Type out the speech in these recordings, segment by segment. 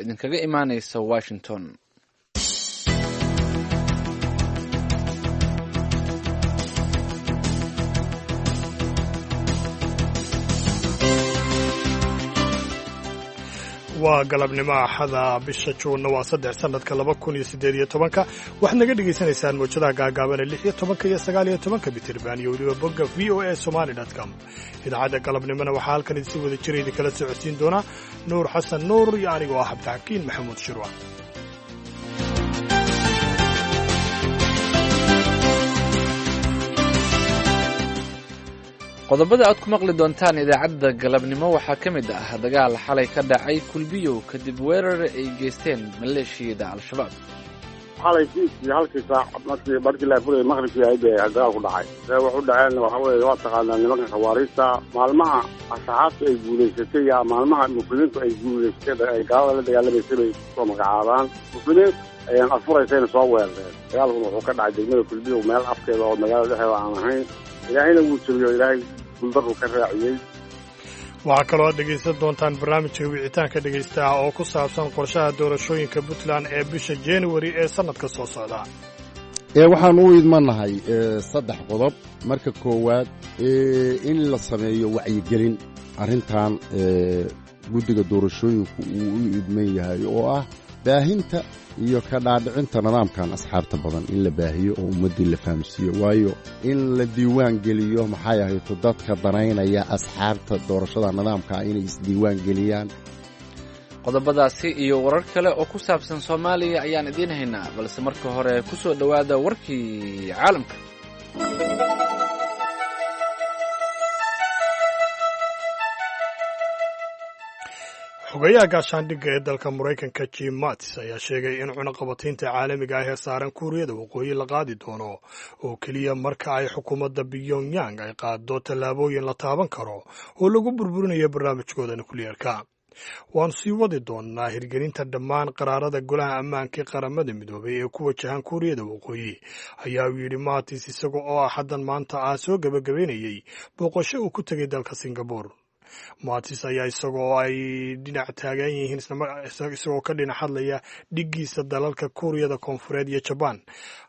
idinkaga imaanaysa Washington. waa galabnimo axada bisha juunna waa 3 sanadka 2018 waxaad naga dhegaysanaysaan mowjadaha gaagaaban 16 iyo 19 mitirban iyo weliba bogga voasomali.com. idaacadda galabnimona waxaa halkan idinsi wada jira idinkala socodsiin doona nuur xasan nuur iyo anigoo ah cabdixakiin maxamuud shirwa. qodobada aad ku maqli doontaan idaacadda galabnimo waxaa ka mid ah dagaal xalay ka dhacay Kulbiyow kadib weerar ay geysteen maleeshiyada Al-Shabaab. xalay halkii saac markii la furay maqribkii ay dagaal ku dhacay. wuxuu dhaceen waxa weeye waa taqaanaa nimanka xawaariista maalmaha asxaabta ay guuleysatay iyo maalmaha muslimiintu ay guuleysatay ay gaalada la dagaalamayay bay soo magacaabaan. muslimiin ayaan afuraysayna soo weerareen. dagaalku wuxuu ka dhacay degmada Kulbiyow meel afkeeda oo magaalada dhexdeeda aan ahayn. ilaahayna wuu joogo ilaahay guldarru ka raaciyay. waxaa kaloo aad dhegaysan doontaan barnaamijka wicitaanka dhegaystaha oo ku saabsan qorshaha doorashooyinka Puntland ee bisha January ee sanadka soo socda. waxaan u idmanahay 3 qodob. marka koowaad in la sameeyo wacyigelin arrintan guddiga doorashooyinku uu u idman yahay oo ah baahinta iyo ka dhaadhicinta nidaamkan asxaabta badan in la baahiyo oo ummaddii la fahamsiiyo waayo in la diiwaan geliyo maxay ahayd dadka danaynaya asxaabta doorashada nidaamka inay isdiiwaan geliyaan. qodobadaasi iyo warar kale oo ku saabsan Soomaaliya ayaan idiin haynaa balse marka hore ku soo dhawaada warkii caalamka. xogayaha gaashaandhigga ee dalka Maraykanka Jim Mattis ayaa sheegay in cunaqabataynta caalamiga ah ee saaran Kuuriyada Waqooyi la qaadi doono oo keliya marka ay xukuumadda Pyongyang ay qaado tallaabooyin la taaban karo oo lagu burburinayo barnaamijkooda nukliyeerka. waan sii wadi doonaa hirgelinta dhammaan qaraarada golaha ammaanka ee qaramada midoobay ee ku wajahan Kuuriyada Waqooyi ayaa uu yidhi Mattis isaga oo xaddan maanta soo gabagabeynayay booqasho uu ku tegay dalka Singapore. Mattis ayaa isagoo ay dhinac taagan yihiin isagoo ka dhinac hadlaya dhiggiisa dalalka Kuuriyada Koonfureed iyo Jaban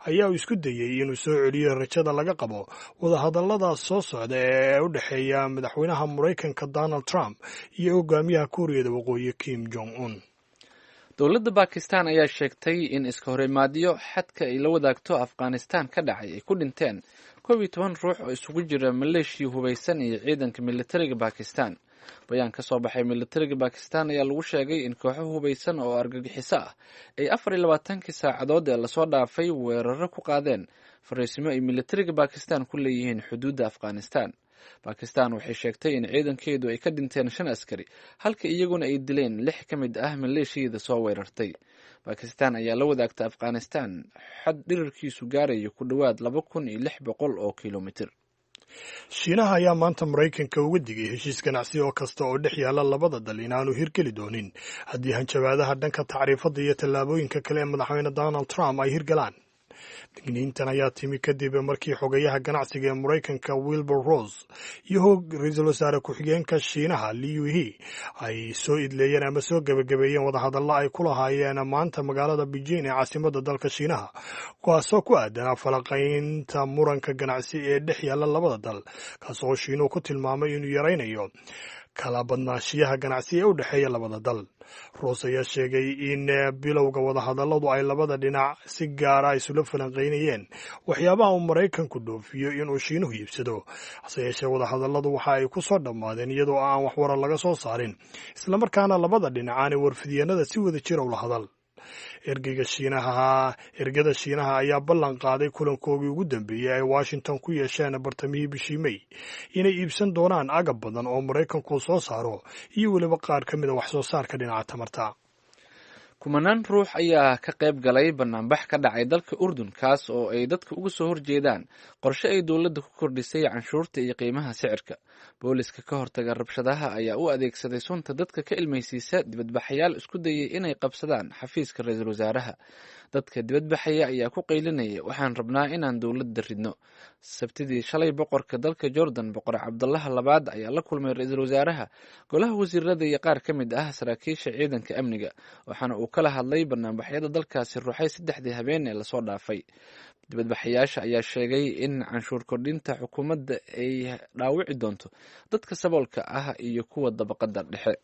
ayaa uu isku dayay inuu soo celiyo rajada laga qabo wadahadallada soo socda ee u dhexeeya madaxweynaha Maraykanka Donald Trump iyo hogaamiyaha Kuuriyada Waqooyi Kim Jong Un. dowladda Pakistan ayaa sheegtay in iska horimaadyo xadka ay la wadaagto Afghanistan ka dhacay ay ku dhinteen 12 ruux oo isugu jira maleeshiya hubeysan iyo ciidanka militariga Pakistan. bayaan ka soo baxay militariga Pakistan ayaa lagu sheegay in kooxo hubeysan oo argagixiso ah ay 24 saacadood ee lasoo dhaafay weeraro ku qaadeen fariisimo ay militariga Pakistan ku leeyihiin xuduudda Afghanistan. Pakistan waxay sheegtay in ciidankeedu ay ka dhinteen 5 askari halka iyaguna ay dileen 6 ka mid ah maleeshiyada soo weerartay. Pakistan ayaa la wadaagta Afghanistan xad dhirirkiisu gaarayo ku dhawaad 2600 oo kiiloomitir. Shiinaha ayaa maanta Maraykanka uga digay heshiis ganacsi oo kasta oo dhex yaala labada dal inaanu hirgeli doonin haddii hanjabaadaha dhanka tacriifada iyo tallaabooyinka kale ee madaxweyne Donald Trump ay hirgalaan. digniintan ayaa timi kadib markii xogayaha ganacsiga ee Maraykanka Wilbur Ross iyo ra'iisul wasaare ku-xigeenka Shiinaha Liu He ay soo idleeyeen ama soo gabagabeeyeen wadahadallo ay ku lahaayeen maanta magaalada Beijing ee caasimadda dalka Shiinaha kuwaasoo ku aadan falaqaynta muranka ganacsi ee dhex yaala labada dal kaasoo Shiinuhu ku tilmaamay inuu yaraynayo kala badnaanshiyaha ganacsi ee u dhexeeya labada dal. Ross ayaa sheegay in bilowga wadahadalladu ay labada dhinac si gaara isula falanqaynayeen waxyaabaha uu Maraykanku dhoofiyo inuu Shiinuhu iibsado. hase yeeshee wadahadalladu waxa ay ku soo dhammaadeen iyadoo aan wax warar laga soo saarin islamarkaana labada dhinac aanay warfidyeennada si wada jira ula hadal. ergada Shiinaha ayaa ballan qaaday kulankoogii ugu dambeeyay ay Washington ku yeesheen bartamihii bishii May inay iibsan doonaan agab badan oo Maraykanku soo saaro iyo weliba qaar ka mid a wax soo saarka dhinaca tamarta. kumanaan ruux ayaa ka qayb galay banaanbax ka dhacay dalka urdun kaas oo ay dadka uga soo horjeedaan qorshe ay dowladda ku kordhisay canshuurta iyo qiimaha sicirka. booliska ka hortaga rabshadaha ayaa u adeegsaday sunta dadka ka ilmaysiisa dibadbaxayaal isku dayay inay qabsadaan xafiiska ra-iisul wasaaraha. dadka dibadbaxaya ayaa ku qaylinaya waxaan rabnaa inaan dowladda ridno. sabtidii shalay boqorka dalka jordan boqor cabdalaha labaad ayaa la kulmay ra-iisul wasaaraha, golaha wasiirada iyo qaar ka mid ah saraakiisha ciidanka amniga, waxaana uu kala hadlay banaanbaxyada dalkaasi ruuxay 3 habeen ee lasoo dhaafay. dibadbaxayaasha ayaa sheegay in canshuur kordhinta xukuumadda ay dhaawici doonto dadka saboolka ah iyo kuwa dabaqada dhexe.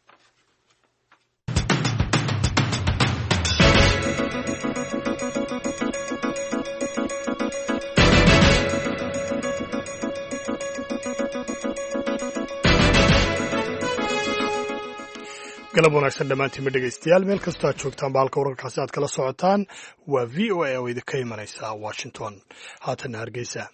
galab wanaagsan dhammaantiinba dhegaystayaal meel kastoo aad joogtaan ba halka wararkaasi aad kala socotaan waa v o a oo idinka imanaysa washington. haatanna hargeysa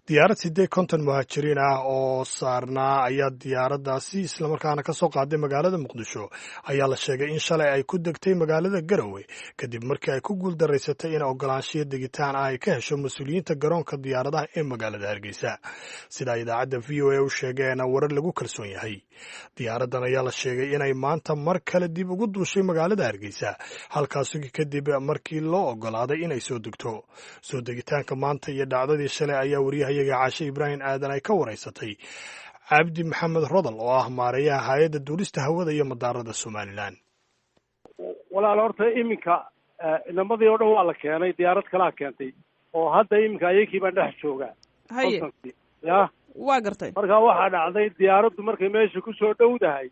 diyaarad 50 muhaajiriin ah oo saarnaa ayaa diyaaraddaasi islamarkaana ka soo qaaday magaalada muqdisho ayaa la sheegay in shalay ay ku degtay magaalada garowe kadib markii ay ku guuldaraysatay in ogolaanshiyo degitaan ah ay ka hesho mas-uuliyiinta garoonka diyaaradaha ee magaalada hargeysa, sidaa idaacadda v o a u sheegeena warar lagu kalsoon yahay. diyaaraddan ayaa la sheegay inay maanta mar kale dib ugu duushay magaalada hargeysa, halkaasi kadib markii loo ogolaaday inay soo degto. soo degitaanka maanta iyo dhacdadii shalay ayaa waryahayaga caashe ibraahim aadan ay ka waraysatay cabdi maxamed rodal oo ah maareeyaha hay-adda duulista hawada iyo madaarada somalilan. walaal horta iminka inamadii oo dhan waa la keenay, diyaarad kalaa keentay oo hadda iminka ayakii baan dhex joogaa. haye ya waa gartay. marka waxaa dhacday diyaaraddu markay meesha kusoo dhowdahay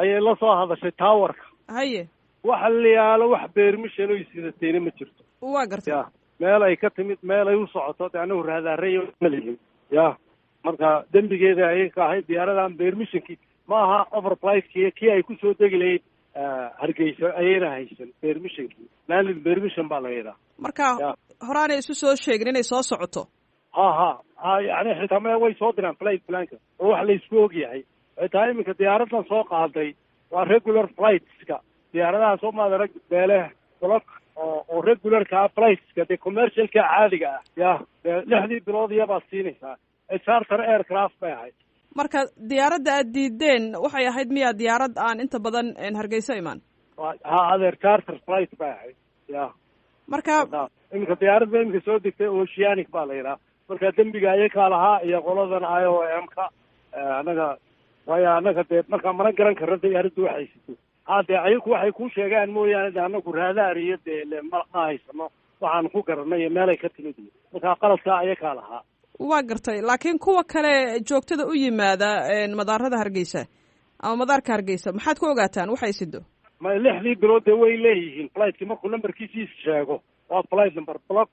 ayay la soo hadashay taawarka. haye waxa la yaalo wax beermishan oy sidatayna ma jirto. waa gartay. ya meel ay ka timid, meel ay u socoto de anagu raadaarayo malihin. ya marka dembigeeda ayay ka ahayd diyaaradan beermishankii ma aha overflightki kii ay kusoo degi lahayd hargeysa ayayna haysan beermishankii. landed beermishan baa la yidhaha. marka horaanay isu soo sheegin inay soo socoto. ha yani xitaa me way soo diraan flight planka oo wax la isku og yahay. xitaa iminka diyaaradan soo qaaday waa regular flightska diyaaradaha soo maadarag beele block oo regularka flightska dee commercialka caadiga ah. ya 6 bilood iyabaad siinaysaa. charter aircraft bay ahayd. marka diyaaradda aad diideen waxay ahayd miyaa diyaarad aan inta badan hargeysa imaan? adeer charter flight bay ahayd. ya marka iminka diyaaradda iminka soo degtay oceanic baa la yidhaha. marka dembiga ayakaa lahaa iyo qoladan IOM-ka anaga waayo anaga dee markaa mana garan karra diyaaraddu waxay sito. dee ayaku waxay ku sheegaan mooyaane de anagu raadaar iyo dee ma haysano waxaan ku garanay iyo meelay ka timid. markaa qaladkaa ayakaa lahaa. waa gartay. laakiin kuwa kale joogtada u yimaada madaarada hargeysa ama madaarka hargeysa maxaad ku ogaataan waxay sido? ma 6 bilood dee way leeyihiin flightki markuu numberkiisii sheego waa flight number block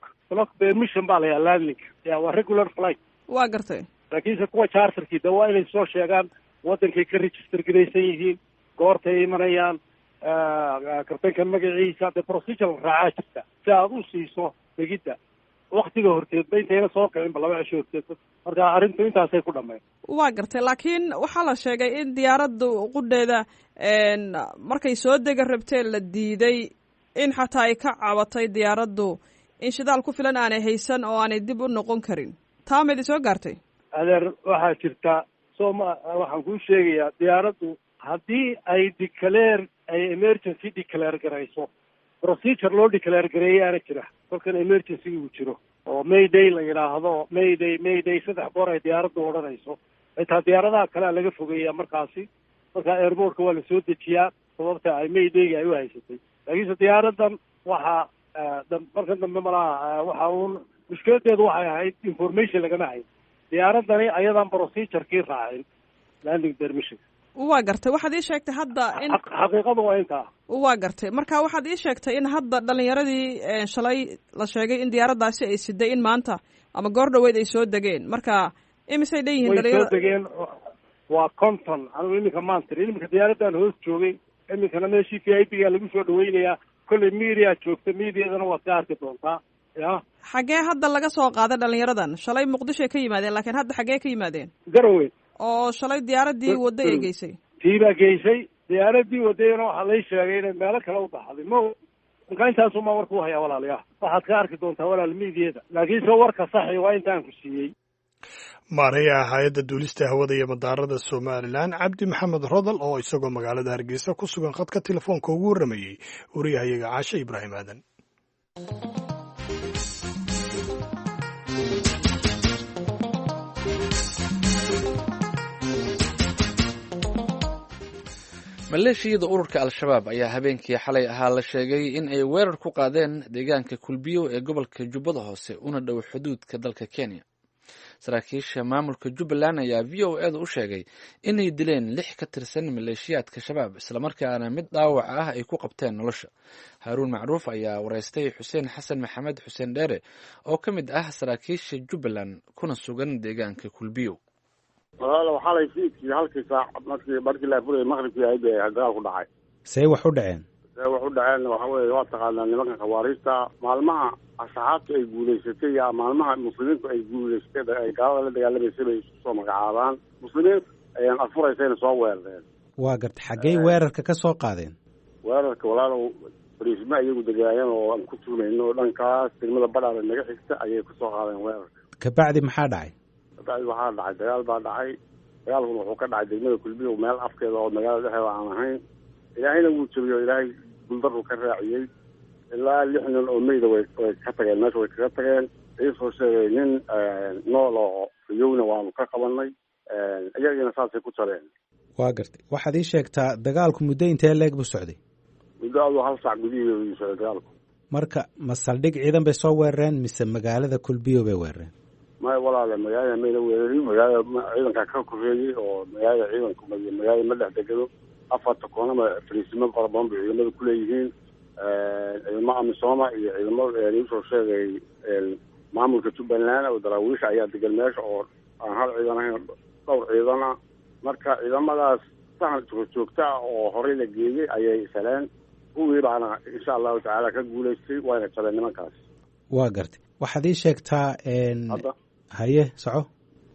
permission baa layaa landing. ya waa regular flight. waa gartay. laakiinse kuwa charterkii de waa inay soo sheegaan wadankay ka register garaysan yihiin, goortay imanayaan, kabtanka magaciisa, de procedure raacaa jirta si aad u siiso degidda waktiga horteedba intayna soo kicinba 2 cisho horteed. marka arrintu intaasay ku dhammayn. waa gartay. laakiin waxaa la sheegay in diyaaraddu qudheeda markay soo dega rabteen la diiday, in xataa ay ka cabatay diyaaraddu in shidaal ku filan aanay haysan oo aanay dib u noqon karin. taa ma idin soo gaartay? adeer waxaa jirta waxaan kuu sheegayaa diyaaraddu haddii ay ay emergency declare garayso procedure loo declare gareeyaana jira kolkan emergency uu jiro oo mayday la yidhaahdo. mayday 3 goor ay diyaaraddu odhanayso. xitaa diyaaradaha kalea laga fogeeyaa markaasi. marka airportka waa la soo dejiyaa sababta ay maydayga ay u haysatay. laakiinse diyaaraddan waxaa markan dambe malaha waxa uun mushkiladeedu waxay ahayd information lagama hayn. diyaaraddani ayadaan procedure-kii raacin landing permission. waa gartay. waxaad ii sheegtay hadda in xaqiiqadu waa intaa. waa gartay. marka waxaad ii sheegtay in hadda dhalinyaradii shalay la sheegay in diyaaraddaasi ay siday in maanta ama goor dhaweyd ay soo degeen. marka imisay dhan yihiin dhalinyarada? way soo degeen waa 50. anigu iminka maanta iminka diyaaraddan hoos joogay. iminkana meeshii VIP-ga lagu soo dhaweynayaa. kolley media joogta, mediadana waad ka arki doontaa. ya xaggee hadda laga soo qaaday dhalinyaradan? shalay muqdishoay ka yimaadeen, laakiin hadda xaggee ka yimaadeen? garowe. oo shalay diyaaraddii wadday ay geysay? tii baa geysay. diyaaraddii wadayana waxaa lay sheegay inay meelo kale u baxday. marka intaasumaa warka u hayaa walaalayaal waxaad ka arki doontaa walaal miidiyada laakiinse warka saxi waa intaan ku siiyey. maareeyaha hay-adda duulista hawada iyo madaarada somalilan cabdi maxamed rodal oo isagoo magaalada hargeysa ku sugan khadka telefoonka ugu warramayey wariyahayaga caashe ibraahim aadan. maleeshiyada ururka al-shabaab ayaa habeenkii xalay ahaa la sheegay in ay weerar ku qaadeen deegaanka kulbiyo ee gobolka jubbada hoose una dhow xuduudka dalka kenya. saraakiisha maamulka jubbaland ayaa v o eeda u sheegay inay dileen 6 ka tirsan maleeshiyaadka shabaab islamarkaana mid dhaawac ah ay ku qabteen nolosha. haaruun macruuf ayaa wareystay xuseen xasan maxamed xuseen dheere oo ka mid ah saraakiisha jubbaland kuna sugan deegaanka kulbiyo. walaal waxaa la fiidkii halkii saac markii la furay maqribkii ahayd dagaal ku dhacay. see wax u dhaceen waxa weeye waa taqaanaa nimanka khawaariista maalmaha asxaabta ay guulaysatay yaa maalmaha muslimiintu ay guulaysatay ay gaalada la dagaalamaysay bay isku soo magacaabaan muslimiin ayaan afuraysayna soo weerareen. waa garta xaggey weerarka ka soo qaadeen? weerarka walaalow bariisma iyagu degaayeen oo aan ku tuumayno dhankaas degmada badhaale naga xigta ayay ku soo qaadeen weerarka. kabacdi maxaa dhacay? waxaa dhacay dagaal baa dhacay. dagaalkuna wuxuu ka dhacay degmada kulbiyo meel afkeeda oo magaalada dhexdeeda aan ahayn. ilaahayna wuu jabiyo ilaahay guldarru ka raaciyey ilaa 6 nin oo meyda way ka tageen meesha way kaga tageen. iisoo sheegay nin nool oo riyowna waanu ka qabanay iyagina saasay ku tareen. waa gartay waxaad ii sheegtaa dagaalku muddo intee leeg buu socday? muddo aduu 1 saac gudihiisa socday dagaalku. marka ma saldhig ciidan bay soo weerareen mise magaalada kulbiyo bay weerareen? maya walaale magaalada mayna weerarin magaalada ciidankaa ka koreeyey oo magaalada ciidanku magaalada ma dhex degado 4 koonama fariisimo fara badan bay ciidamada ku leeyihiin. ciidamo amisooma iyo ciidamo iisoo sheegay maamulka jubbaland oo daraawiisha ayaa degan meesha oo aan hal ciidan ahayn dhowr ciidana. marka ciidamadaas sahan joogta ah oo horey la geeyey ayay saleen kuwii baana insha allahu tacaala ka guulaystay wayna jabeen nimankaas. waa gartay waxaad ii sheegtaa haye soco.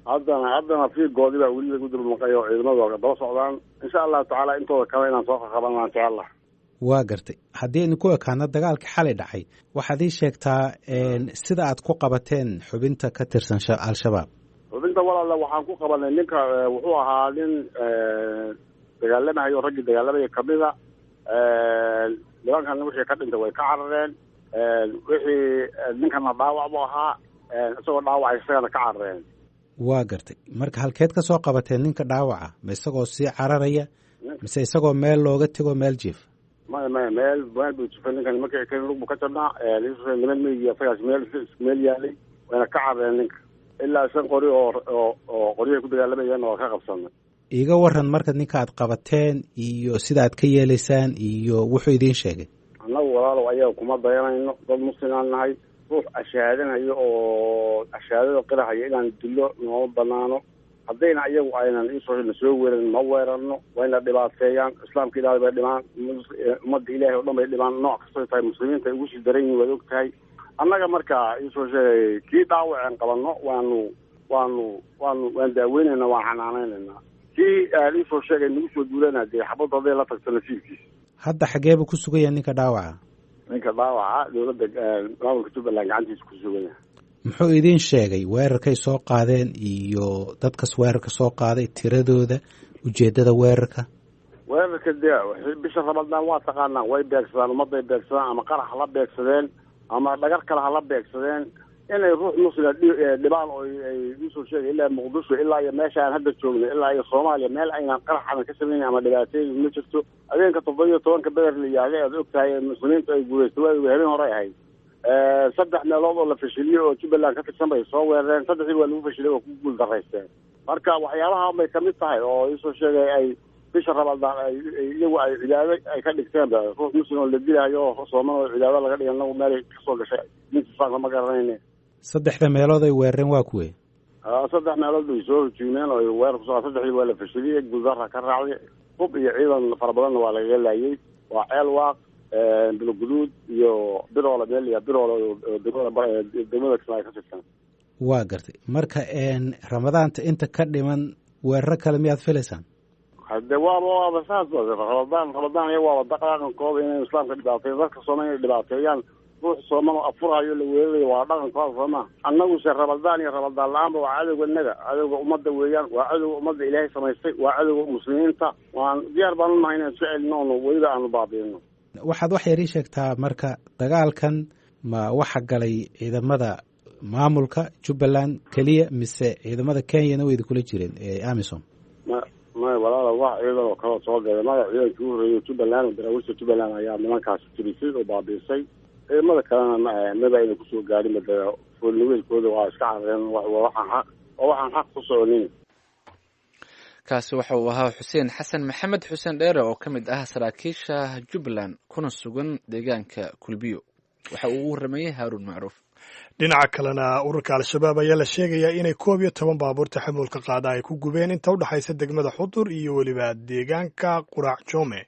haddana fiirgoodii baa weli lagu dulmaqay oo ciidamadooda daba socdaan insha allahu tacaala intooda kale inaan soo qabanaan insha allah. waa gartay haddii aynu ku ekaano dagaalka xalay dhacay waxaad ii sheegtaa sida aad ku qabateen xubinta ka tirsan al-shabaab. xubinta walaala waxaan ku qabanay ninka wuxuu ahaa nin dagaalamahayo raggii dagaalamaya kamida nimankan wixii ka dhintay way ka carareen. wixii ninkana dhaawac buu ahaa isagoo dhaawacay isagana ka carareen. waa gartay marka halkeed ka soo qabateen ninka dhaawaca ma isagoo sii cararaya mise isagoo meel looga tego meel jiif? maya meel buu jifay ninkan markii kan lug buu ka jabnaa niman meygi isagaas meel yaalay wayna ka carareen ninka ilaa 5 qori oo qoryahay ku dagaalamayeen oo ka qabsanay. iiga waran marka ninka aad qabateen iyo sida aad ka yeelaysaan iyo wuxuu idiin sheegay. annagu walaalow ayaga kuma dayanayno dad muslimaan nahay. ruux ashaadanayo oo ashaadada qirahaya inaan dilo nooma banaano. haddayna iyagu aynan iisoo soo weeran ma weerarno wayna dhibaateeyaan islaamka ilaahay bay dhimaan ummadda ilaahay oo dhan bay dhimaan nooc kastoo tahay muslimiinta ay ugu sii daran yihin waad og tahay. annaga marka iisoo sheegay kii dhaawaceen qabanno waan daaweynayna waan xanaanaynayna. kii iisoo sheegay nagu soo duulana dee xabadda hadday la tagto nasiibkiisa. hadda xageeba ku sugan yahay ninka dhaawaca? ninka dhaawaca dowladda maamulka jubbaland gacantiisa ku sugan yahay. muxuu idiin sheegay weerarkay soo qaadeen iyo dadkas weerarka soo qaaday tiradooda ujeeddada weerarka? weerarka dee bisha ramadaan waa taqaanaa way beegsadaan ummadday beegsadaan ama qarax hala beegsadeen ama dhagar kale hala beegsadeen inay ruux muslima dhibaan oo ay usoo sheegay ilaa muqdisho ilaa iyo meesha aan hadda joogno ilaa iyo soomaaliya meel aynaan qarax aan ka samaynin ama dhibaateyn ma jirto. habeenka 17 beder la yaalay aad og tahay muslimiintu ay guulaystay waa habeen hore ahayd. 3 meelood oo la fashiliyey oo jubbaland ka tirsan bay soo weerareen 3 waa lagu fashilay oo ku guul daraysteen. marka waxyaabaha bay kamid tahay oo iisoo sheegay ay bisha ramadaan iyagu ay cibaado ay ka dhigteen ruux muslim oo la dilayo oo sooman oo cibaado laga dhigay anagu meel ka soo gashay ninka saaka ma garanayne. 3 meelood ay weerareen waa kuwee? 3 meelood bay soo hujuumeen oo weerar ku soo 3 waa la fashiliyey guuldarra ka raacday. hub iyo ciidan fara badanna waa laga laayay. waa ceel waaq bilguduud iyo biroola meel iyo biroola degmada kismaayo ka tirsan. waa gartay marka ramadaanta inta ka dhiman weeraro kale miyaad filaysaan? hadde waaba saas rabadaan iyaga waaba dhaqankooda inay islaamka dhibaateeyo dadka sooma inay dhibaateeyaan ruux soomana afurayo la weerarayo waa dhaqankooda sooma annaguse rabadaan iyo rabadaan la-aanba waa cadowga inaga cadowga ummadda weeyaan waa cadowga ummadda ilaahay samaystay waa cadowga muslimiinta waan diyaar baan unahay inaan isu celinoono weliba aanu baabiino waxaad wax yar ii sheegtaa marka dagaalkan ma waxa galay ciidamada maamulka Jubbaland kaliya mise ciidamada Kenyana way kula jireen AMISOM may walaala wax ciidan oo kala soo galay magaca ciidankii u horeeyay Jubbaland darawalka Jubbaland ayaa nimankaas tirisay oo baabiisay ciidamada kalena ma ayna ku soo gaarin madara foolweelkooda waa iska careen waxaan xaq ku soonin kaasi waxa uu ahaa Xuseen Xasan Maxamed Xuseen Dheere oo ka mid ah saraakiisha Jubbaland kuna sugan deegaanka Kulbiyo waxa uu warramay Haarun Macruuf dhinaca kalena ururka al-shabaab ayaa la sheegayaa inay 11 baabuur taxamulka qaada ay ku gubeen inta u dhaxaysa degmada Xudur iyo waliba deegaanka Qurac Joome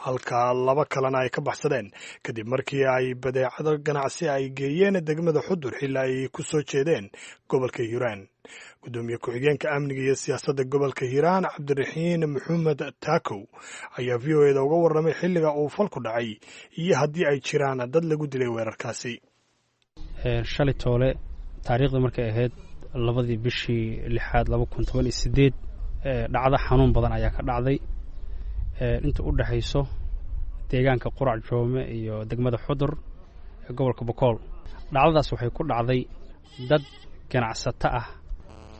halka laba kalena ay ka baxsadeen kadib markii ay badeecado ganacsi ay geeyeen degmada Xudur xilli ay ku soo jeedeen gobolka Hiiraan gudoomiye ku-xigeenka amniga iyo siyaasadda gobolka Hiiraan Cabdiraxiin Maxamed Taakow ayaa VOA-da uga warramay xilliga uu falku dhacay iyo haddii ay jiraan dad lagu dilay weerarkaasi shalay toole taariikhda markay ahayd 2 bishii 6 2018 dhacdo xanuun badan ayaa ka dhacday inta u dhaxayso deegaanka Qurac Joome iyo degmada Xudur ee gobolka Bokool dhacdadaas waxay ku dhacday dad ganacsato ah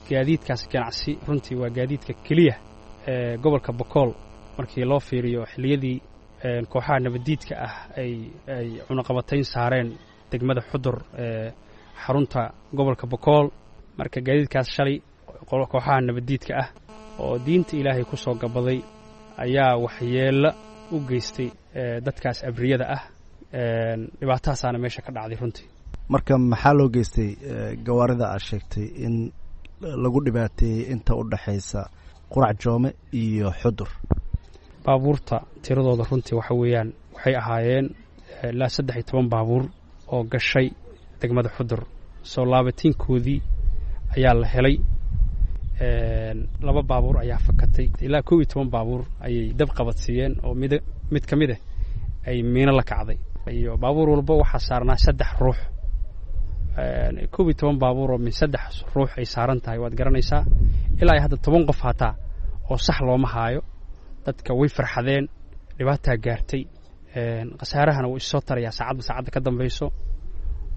gaadiidkaas ganacsi runtii waa gaadiidka kaliya ee gobolka Bokool markii loo fiiriyo xilliyadii kooxaha nabadiidka ah ay cunaqabatayn saareen degmada Xudur ee xarunta gobolka Bokool marka gaadiidkaas shalay kooxaha nabadiidka ah oo diinta Ilaahay ku soo gabaday ayaa waxyeelo u geystay dadkaas abriyada ah dhibaatadaasna meesha ka dhacday runtii marka maxaa loo geystay gawaarida aad sheegtay in lagu dhibaateeyay inta u dhaxaysa Qurac Joome iyo Xudur baabuurta tiradooda runtii waxa weeyaan waxay ahaayeen ilaa 13 baabuur oo gashay degmada Xudur soo laabatinkoodii ayaa la helay 2 baabuur ayaa fakatay ilaa 12 baabuur ayay dab qabadsiiyeen oo mid kamid ah ay miino la kacday iyo baabuur walba waxa saarnaa 3 ruux 12 baabuur oo min 3 ruux ay saaran tahay waad garanaysaa ilaa hadda 10 qof hataa oo sax looma haayo dadka way farxadeen dhibaato gaartay qasaarahana wuu soo tarayaa saacadda ka dambayso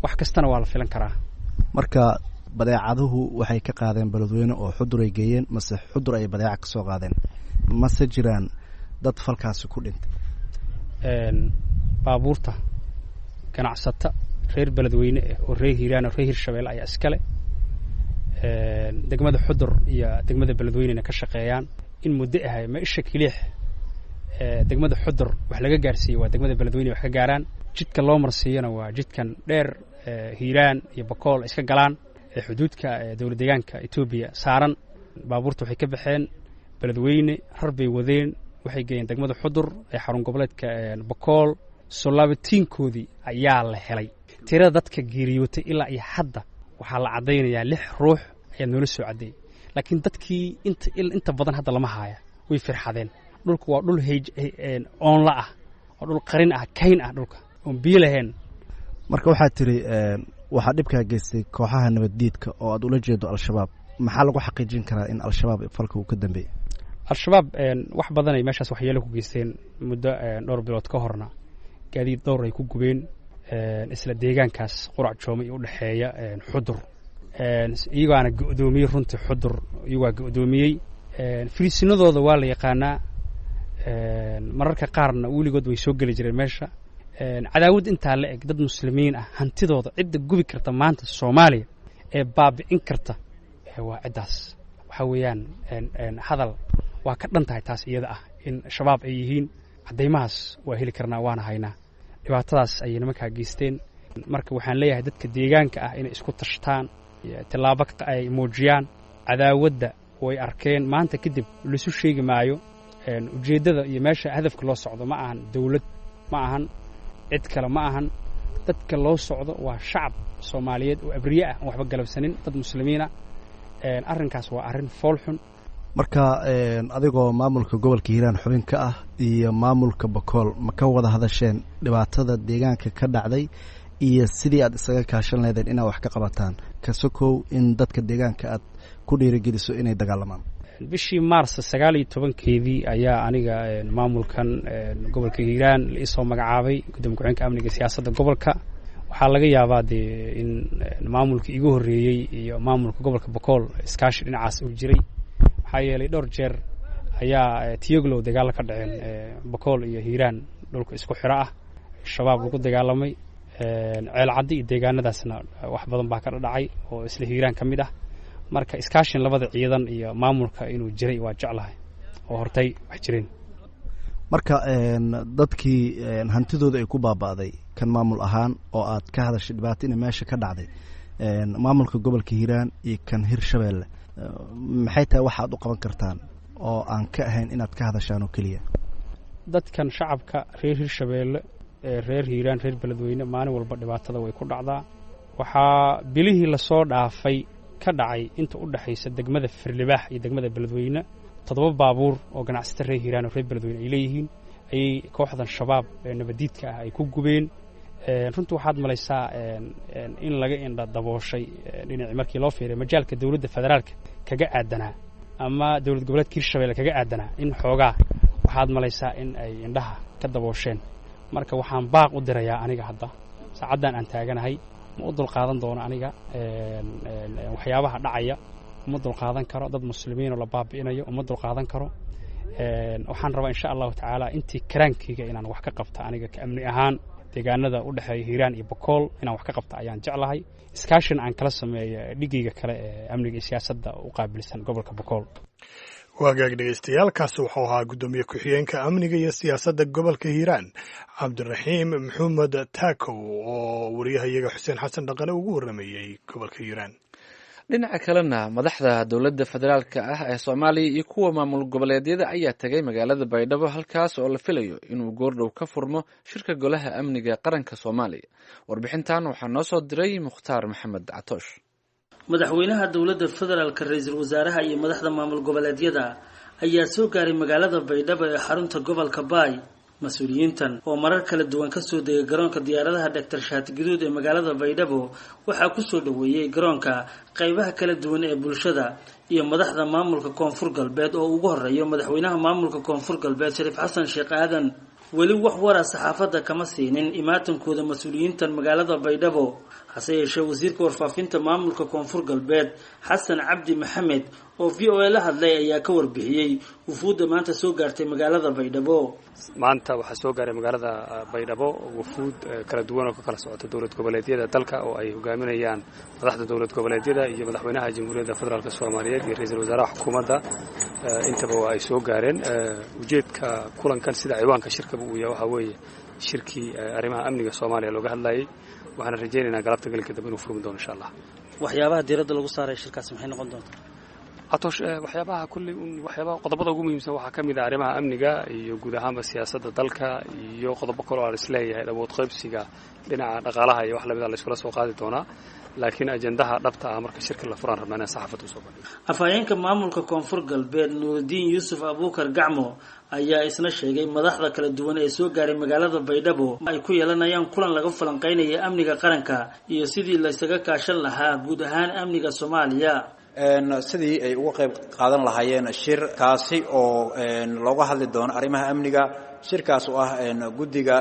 wax kastana waa la filan karaa marka badeecaduhu waxay ka qaadeen Beledweyne oo Xudur ay geeyeen mase Xudur ay badeeca ka soo qaadeen mase jiraan dad falkaasi ku dhintay baabuurta ganacsata reer Beledweyne oo reer Hiiraan oo reer Hirshabelle ayaa iskale degmada Xudur iyo degmada Beledweyne ka shaqeeyaan in muddo ah ma isha kaliya degmada Xudur wax laga gaarsiiyay waa degmada Beledweyne wax ka gaaraan jidka loo marsiiyana waa jidkan dheer Hiiraan iyo Bokool iska galaan xuduudka dawladda deegaanka Itoobiya saaran baabuurtu waxay ka baxeen Beledweyne harbay wadeen waxay geeyeen degmada Xudur ee xarun goboleedka Bokool soo laabatinkoodii ayaa la helay tirada dadka geeriyootay ilaa iyo hadda waxaa la cadeynayaa 6 ruux ayaa nolol soo cadeeyay laakiin dadkii inta badan hadda lama haaya way firxadeen dhulku waa dhul on la ah oo dhul qarin ah kayn ah dhulka oo biyo lahayn marka waxaa tiri waxa dhibka geystay kooxaha nabadiidka oo aad ula jeedo al-shabaab maxaa lagu xaqiijin karaa in al-shabaab falka uu ka dambeeyay al-shabaab wax badan ay meeshaas waxyeelo ku geysteen muddo dhowr bilood ka horna gaadiid dhowr ay ku gubeen isla deegaankaas Qurac Joome u dhaxeeya Xudur iyagoona go'doomiyay runtii Xudur iyagaa go'doomiyay firiisinadooda waa la yaqaanaa mararka qaarna weligood way soo geli jireen meesha cadaawad intaa la eg dad muslimiin ah hantidooda cidda gubi karta maanta Soomaaliya ee baabi'in karta waa cidaas waxa weeyaan hadal waa ka dhantahay taas iyada ah in shabaab ay yihiin cadeymahaas waa heli karnaa waana haynaa dhibaatadaas ay nimanka geysteen marka waxaan leeyahay dadka deegaanka ah inay isku tashtaan tilaabo ay muujiyaan cadaawadda way arkeen maanta kadib lisu sheegi maayo ujeedada iyo meesha hadafka loo socdo ma ahan dawlad ma ahan cid kale ma ahan dadka loo socdo waa shacab Soomaaliyeed oo abriye ah waxba galabsanin dad muslimiina arrinkaas waa arrin fool xun marka adigoo maamulka gobolka hiiraan xubin ka ah iyo maamulka bakool ma ka wada hadasheen dhibaatada deegaanka ka dhacday iyo sidii aad isaga kaashan leedeen inaad wax ka qabataan kasokow in dadka deegaanka aad ku dhiirigeliso inay dagaalamaan? bishii maars 19keedii ayaa aniga maamulkan gobolka hiiraan la isoo magacaabay gudoomiye ku-xigeenka amniga siyaasadda gobolka. waxaa laga yaabaa dee in maamulka igu horreeyey iyo maamulka gobolka bakool iskaashi dhinacaas uu jiray, maxaa yeelay dhowr jeer ayaa tiyoglow dagaalo ka dhaceen bakool iyo hiiraan dhulka isku xiro ah, shabaab lagu dagaalamay. ceel caddi iyo deegaanadaasna wax badan baa ka dhacay oo isla hiiraan ka mid ah. marka iskaashin labada ciidan iyo maamulka inuu jiray waa jeclahay oo hortay wax jireen. marka dadkii hantidooda ay ku baaba'day kan maamul ahaan oo aad ka hadashay dhibaato inay meesha ka dhacday, maamulka gobolka hiiraan iyo kan hirshabeelle maxay tahay waxaad u qaban kartaan oo aan ka ahayn inaad ka hadashaan oo keliya? dadkan shacabka reer hirshabeelle, reer hiiraan, reer beledweyne maalin walba dhibaatada way ku dhacdaa. waxaa bilihii lasoo dhaafay ka dhacay inta u dhaxaysa degmada Firlibaax iyo degmada Beledweyne 7 baabuur oo ganacsato reer hiiraan oo reer Beledweyne ay leeyihiin ayay kooxdan shabaab nabadiidka ah ay ku gubeen. runtii waxaad malaysaa in laga indha dabooshay dhinaci markii loo fiiriyo majaalka dawladda federaalka kaga aadanaa ama dawlad goboleedka Hirshabeelle kaga aadanaa in xoogaa waxaad malaysaa in ay indhaha ka daboosheen. marka waxaan baaq u dirayaa aniga hadda saacaddan aan taaganahay ma u dulqaadan doono aniga waxyaabaha dhacaya, uma dulqaadan karo dad muslimiin oo la baabi'inayo, uma dulqaadan karo. waxaan rabaa insha allahu tacaala intii karaankayga inaan wax ka qabta aniga ka amni ahaan deegaanada u dhexeeya hiiraan iyo bakool inaan wax ka qabta ayaan jeclahay. iskaashin aan kala sameeyo dhigayga kale ee amniga iyo siyaasadda u qaabilsan gobolka bakool. waagaag dhegeystayaal kaasi wuxuu ahaa gudoomiye ku-xigeenka amniga iyo siyaasadda gobolka hiiraan cabdiraxiim maxamed taakow oo wariyahayaga xuseen xasan dhaqane ugu waramayey gobolka hiiraan. dhinaca kalena madaxda dowladda federaalka ah ee soomaaliya iyo kuwa maamul goboleedyada ayaa tegay magaalada baydhabo, halkaas oo la filayo inuu goordhow ka furmo shirka golaha amniga qaranka soomaaliya. warbixintan waxaa noo soo diray mukhtaar maxamed catoosh. madaxweynaha dowladda federaalka, ra-iisul wasaaraha iyo madaxda maamul goboleedyada ayaa soo gaaray magaalada baydhabo ee xarunta gobolka baay. mas-uuliyiintan oo marar kala duwan kasoo degay garoonka diyaaradaha Dr. Shaati Guduud ee magaalada baydhabo waxaa kusoo dhaweeyey garoonka qaybaha kala duwan ee bulshada iyo madaxda maamulka koonfur galbeed oo ugu horeeyo madaxweynaha maamulka koonfur galbeed Shariif Xasan Sheekh Aadan. weli wax wara saxaafadda kama siinin imaatankooda mas-uuliyiintan magaalada baydhabo, hase yeeshee wasiirka warfaafinta maamulka koonfur galbeed xasan cabdi maxamed oo VOA la hadlay ayaa ka warbixiyey wufuudda maanta soo gaartay magaalada baydhabo. maanta waxaa soo gaaray magaalada baydhabo wufuud kala duwan oo ka kala socota dowlad goboleedyada dalka oo ay hogaaminayaan madaxda dowlad goboleedyada iyo madaxweynaha jamhuuriyadda federaalk soomaaliyeed iyo ra-iisul wasaaraha xukuumadda. intaba waa ay soo gaareen. ujeedka kulankan sida ciwaanka shirkaba uu yahay waxaa weeye shirkii arrimaha amniga soomaaliya looga hadlayay. waxaana rajaynaynaa galabta gelinka dambe inuu furmi doono insha allah. waxyaabaha diiradda lagu saaray shirkaasi maxay noqon doontaa? atoosh waxyaabaha kulli waxyaabaha qodobada ugu muhiimsan waxaa ka mid ah arrimaha amniga iyo guud ahaanba siyaasadda dalka iyo qodobo kale oo aan isleeyahay awood qaybsiga dhinaca dhaqaalaha iyo wax lamid ah la iskula soo qaadi doonaa. laakiin ajendaha dhabta ah marka shirka la furaan rabnaa inaan saxaafadda usoo bandhigo. afhayeenka maamulka koonfur galbeed nuurudiin yuusuf abuukar gacmo ayaa isna sheegay madaxda kala duwan ee soo gaaray magaalada baydhabo ay ku yeelanayaan kulan laga falanqeynaya amniga qaranka iyo sidii laysaga kaashan lahaa guud ahaan amniga soomaaliya. sidii ay uga qayb qaadan lahaayeen shir kaasi oo looga hadli doono arrimaha amniga. shirkaas oo ah guddiga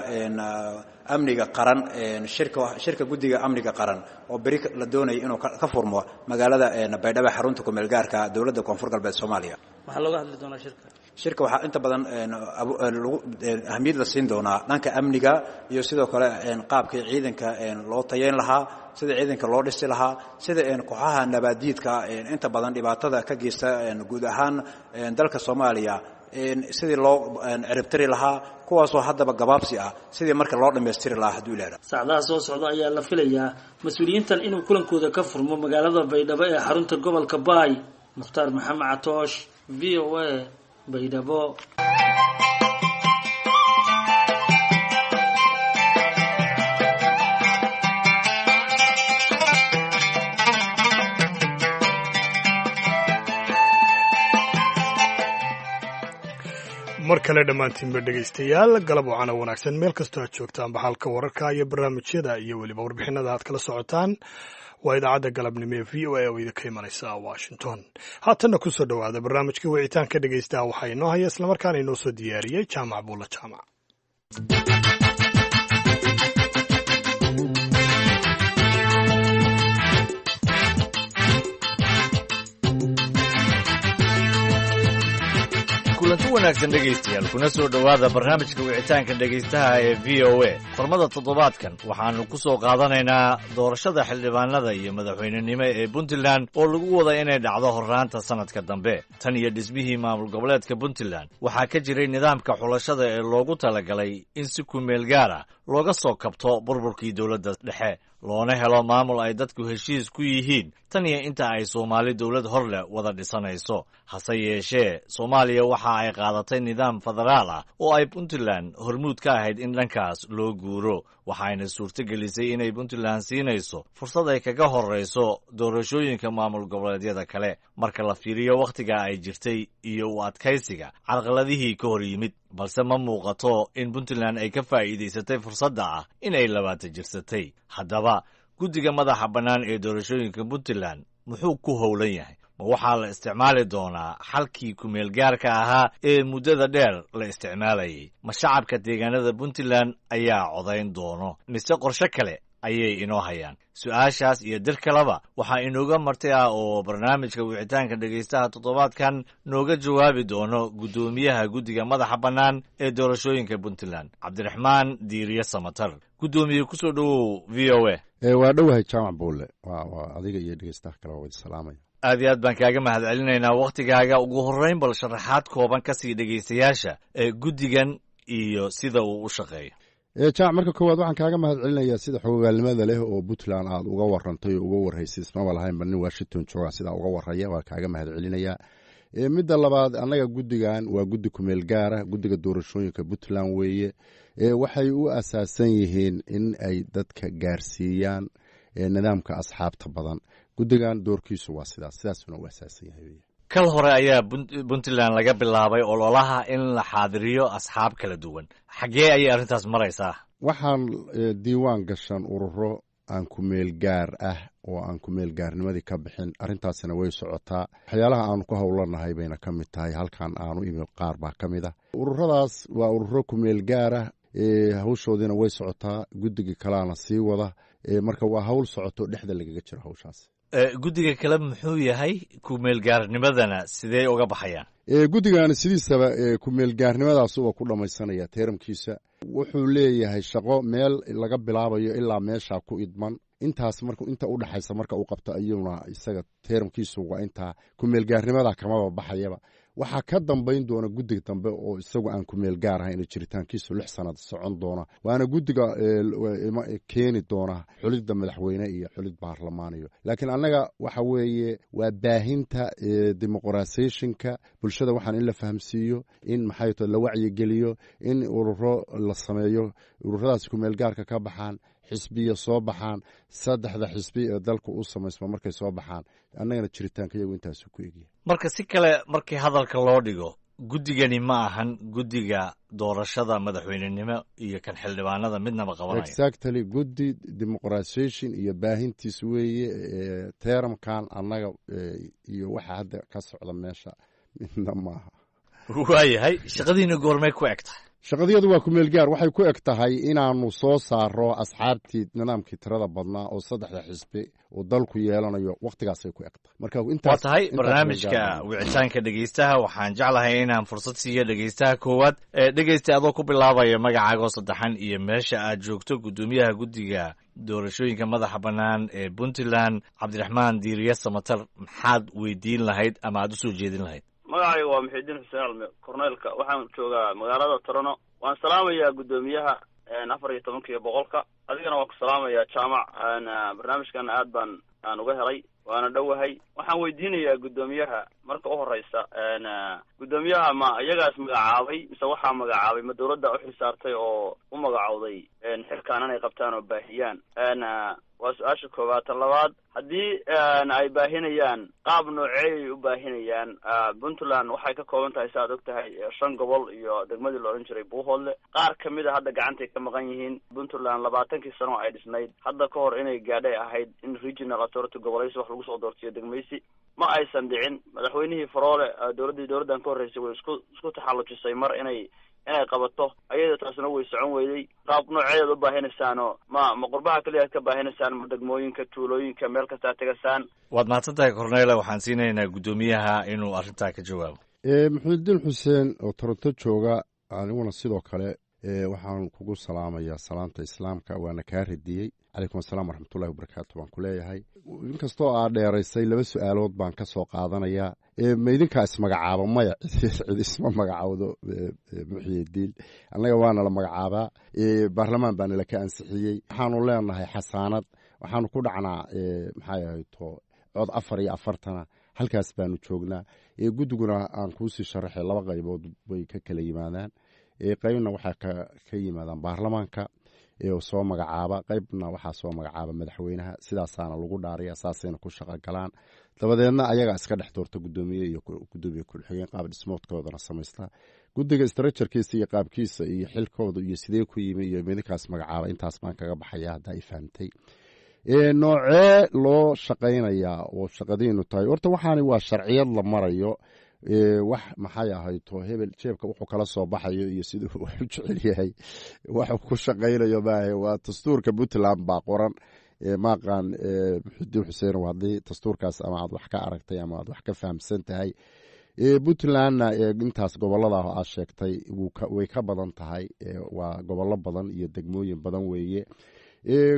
amniga qaran, shirka guddiga amniga qaran oo beri la doonaya inuu ka furmo magaalada baydhabo xarunta ku meel gaarka dowladda koonfur galbeed soomaaliya. waxaa looga hadli doonaa shirka waxaa inta badan ahmiyad la siin doonaa dhanka amniga iyo sidoo kale qaabkii ciidanka loo tayeyn lahaa, sida ciidanka loo dhisi lahaa, sida kooxaha nabaadiidka inta badan dhibaatada ka geysta guud ahaan dalka soomaaliya sidii loo ciribtiri lahaa, kuwaasoo haddaba gabaabsi ah sidii marka loo dhammaystiri lahaa hadduu ilaaha. saacadaha soo socda ayaa la filayaa mas-uuliyiintan inuu kulankooda ka furmo magaalada baydhabo ee xarunta gobolka baay. mukhtaar maxamed catoosh, VOA, baydhabo. mar kale dhammaantiinba dhegaystayaal galab wacana wanaagsan meel kastoo aad joogtaan baxalka wararka iyo barnaamijyada iyo weliba warbixinada aad kala socotaan waa idaacadda galabnimo ee v o a oo idinka imanaysa washington. haatanna ku soo dhowaada barnaamijkii wicitaanka dhegaystaha waxaa inoo haya islamarkaana inoo soo diyaariyey jaamac buulla jaamac. kulanti wanaagsan dhegaystayaal kuna soo dhowaada barnaamijka wicitaanka dhegaystaha ee v o a. qormada toddobaadkan waxaannu ku soo qaadanaynaa doorashada xildhibaanada iyo madaxweynenimo ee puntland oo lagu wada inay dhacdo horraanta sannadka dambe. tan iyo dhismihii maamul goboleedka puntland waxaa ka jiray nidaamka xulashada ee loogu talagalay in si kumeel gaara looga soo kabto burburkii dowladda dhexe loona helo maamul ay dadku heshiis ku yihiin tan iyo inta ay soomaali dowlad hor leh wada dhisanayso. hase yeeshee soomaaliya waxa ay qaadatay nidaam federaal ah oo ay puntland hormuud ka ahayd in dhankaas loo guuro, waxayna suurtogelisay inay puntland siinayso fursad ay kaga horrayso doorashooyinka maamul goboleedyada kale marka la fiiriyo wakhtiga ay jirtay iyo u adkaysiga carqaladihii ka hor yimid. balse ma muuqato in puntland ay ka faa'iidaysatay fursadda ah inay labaatan jirsatay. haddaba guddiga madaxa bannaan ee doorashooyinka puntland muxuu ku howlan yahay? ma waxaa la isticmaali doonaa xalkii kumeel gaarka ahaa ee muddada dheer la isticmaalayay? ma shacabka deegaanada puntland ayaa codayn doono mise qorshe kale ayay inoo hayaan? su-aashaas iyo dir kaleba waxaa inooga marti ah oo barnaamijka wicitaanka dhegaystaha toddobaadkan nooga jawaabi doono guddoomiyaha guddiga madaxa bannaan ee doorashooyinka puntland cabdiraxmaan diiriye samatar. guddoomiye ku soo dhowow v o a. waa dhowahay jaamac buulle, waa adiga iyo dhegaystaha kale waa wada salaamaya. aad iyo aad baan kaaga mahad celinaynaa wakhtigaaga. ugu horrayn bal sharaxaad kooban ka sii dhegaystayaasha ee guddigan iyo sida uu u shaqeeyo. jaamac marka koowaad waxaan kaaga mahad celinayaa sida xogogaalnimada leh oo puntland aad uga warrantay oo uga warraysay ismaba lahaynba nin washington jooga sidaa uga warraya, waa kaaga mahad celinayaa. midda labaad, annaga guddigan waa guddi kumeel gaara, guddiga doorashooyinka puntland weeye. waxay u asaasan yihiin in ay dadka gaarsiiyaan nidaamka asxaabta badan. guddigan doorkiisu waa sidaasuna u asaasan yahay. kal hore ayaa puntland laga bilaabay ololaha in la xaadiriyo asxaab kala duwan. xaggee ayay arrintaas maraysaa? waxaan diiwaan gashan ururo aan kumeel gaar ah oo aan kumeel gaarnimadii ka bixin. arrintaasina way socotaa. waxyaalaha aanu ku howlanahay bayna ka mid tahay. halkan aanu imi qaar baa ka mid ah. ururadaas waa ururo kumeel gaarah. hawshoodiina way socotaa. guddiga kaleana sii wada. marka waa hawl socoto dhexda lagaga jiro hawshaas. guddiga kale muxuu yahay? kumeel gaarnimadana sidee uga baxayaan? guddigaani sidiisaba kumeel gaarnimadaasuba ku dhammaysanaya teeramkiisa. wuxuu leeyahay shaqo meel laga bilaabayo ilaa meeshaa ku idman. intaas inta u dhaxaysa marka uu qabto ayuuna isaga teeramkiisu waa intaa. kumeel gaarnimada kamaba baxayaba. waxaa ka dambayn doona guddiga dambe oo isagu aan kumeel gaar ahayn oo jiritaankiisu 6 sanad socon doona. waana guddiga keeni doona xulidda madaxweyne iyo xulid baarlamaaniyo. laakiin annaga waxa weeye waa baahinta dimuqraasiyeshinka bulshada. waxaan in la fahamsiiyo, in maxay tahay la wacyigeliyo, in ururo la sameeyo, ururadaasi kumeel gaarka ka baxaan, xisbiya soo baxaan. 3 xisbi ee dalka u samaysma markay soo baxaan, annagana jiritaanka iyagu intaasu ku egyahay. marka si kale markii hadalka loo dhigo, guddigani ma ahan guddiga doorashada madaxweynenimo iyo kan xildhibaanada midnaba qabanaya. exactly, guddi dimuqraasiyeshin iyo baahintiis weeye. teeramkan annaga iyo waxa hadda ka socda meesha midna maaha. waayahay, shaqadiina goormay ku eg tahay? shaqadiyadu waa kumeel gaar. waxay ku eg tahay inaanu soo saaro asxaabtii nidaamkii tirada badnaa oo 3 xisbi uu dalku yeelanayo. wakhtigaasay ku eg tahay. marka waa tahay barnaamijka wicitaanka dhegaystaha. waxaan jeclahay inaan fursad siiyo dhegaystaha koowaad. dhegaysta adoo ku bilaabaya magacaagoo saddexan iyo meesha aad joogto. guddoomiyaha guddiga doorashooyinka madaxa bannaan ee puntland cabdiraxmaan diiriye samatar, maxaad weydiin lahayd ama aad u soo jeedin lahayd? magacayga waa muxidiin xuseen alme korneelka. waxaan joogaa magaalada Toronto. waan salaamayaa guddoomiyaha 14 boqolka. adigana waan ku salaamayaa jaamac. barnaamijkan aad baan uga helay. waana dhowahay. waxaan weydiinayaa guddoomiyaha marka u horeysa guddoomiyaha ma iyagaas magacaabay mise waxaa magacaabay ma dawladda u xilsaartay oo u magacowday xilkaan inay qabtaan oo baahiyaan? waa su-aasha koowaad. tan labaad, haddii ay baahinayaan qaab nooceeyay u baahinayaan? puntland waxay ka kooban tahay saaad og tahay 5 gobol iyo degmadii la odhan jiray buuhoodle. qaar kamid a hadda gacantay ka maqan yihiin. puntland 20 sano ay dhisnayd hadda ka hor inay gaadhay ahayd in regional authority gobolaysi wax lagu soo doortiyo degmaysi ma aysan dhicin. madaxweynihii faroole dowladdan ka horreysay way isku taxallujisay mar inay qabato, ayada taasna way socon weyday. qaab nooceedaad u baahinaysaanoo ma qurbaha keliya aad ka baahinaysaan ma degmooyinka, tuulooyinka, meel kasta aad tegasaan? waad mahadsantahay cornela. waxaan siinaynaa guddoomiyaha inuu arrintaa ka jawaabo. maxamudiin xuseen oo toronto jooga, aniguna sidoo kale waxaan kugu salaamayaa salaanta islaamka, waana kaa radiyey. calaykum asalaam waraxmatullahi wabarakaatu baan ku leeyahay. inkastoo aad dheeraysay 2 su-aalood baan ka soo qaadanayaa. ma idinkaa ismagacaabo? maya, cid isma magacawdo muxyidiin. annaga waana la magacaabaa, baarlamaan baana laka ansixiyey. waxaanu leenahay xasaanad, waxaanu ku dhacnaa maxay ahayto cod 4 halkaas baanu joognaa. guddiguna aan kuusii sharaxay 2 qaybood bay ka kala yimaadaan. qaybna waxaa ka yimaadaan baarlamaanka soo magacaaba, qaybna waxaa soo magacaaba madaxweynaha. sidaasaana lagu dhaariya, saasayna ku shaqo galaan. dabadeedna ayagaa iska dhex doorta guddoomiye iyo guddoomiye ku-xigeen, qaab dhismoodkoodana samaysta. guddiga structurekiisa iyo qaabkiisa iyo xilkooda iyo sidee ku yimi iyo midinkaas magacaaba. intaas baan kaga baxaya haddaa i fahamtay. noocee loo shaqaynayaa oo shaqadiinu tahay? horta waxaani waa sharciyad la marayo. wax maxay ahayto hebel jeebka wuxuu kala soo baxayo iyo siduu wax u jecel yahay waxuu ku shaqaynayo maahe. waa dastuurka puntland baa qoran. maaqaan muxudiin xuseen haddii dastuurkaas ama aad wax ka aragtay ama aad wax ka fahamsan tahay. puntlandna intaas gobolada aad sheegtay way ka badan tahay. waa gobollo badan iyo degmooyin badan weeye.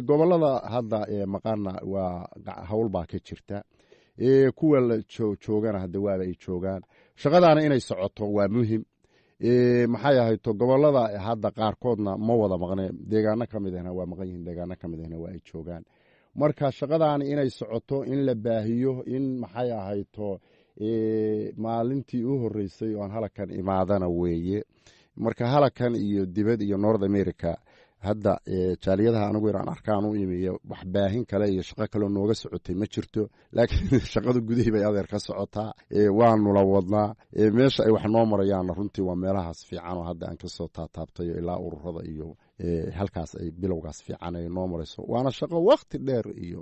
gobolada hadda maqaana waa hawl baa ka jirta. kuwa la joogana hadda waaba ay joogaan. shaqadaana inay socoto waa muhim. maxay ahayto gobolada hadda qaarkoodna ma wada maqneen, deegaano ka mid ahna waa maqan yihiin, deegaano ka mid ahna waa ay joogaan. marka shaqadaana inay socoto, in la baahiyo, in maxay ahayto maalintii u horeysay oon halakan imaadana weeye. marka halakan iyo dibad iyo north america hadda jaaliyadaha anigu inaan arkaan u imiyo wax baahin kale iyo shaqo kaleo nooga socotay ma jirto. laakiin shaqada gudihii bay adeer ka socotaa. waanula wadnaa. meesha ay wax noo marayaanna runtii waa meelahaas fiican oo hadda aan kasoo taataabtayo ilaa ururada iyo halkaas ay bilowgaas fiican ay noo marayso. waana shaqo wakti dheer iyo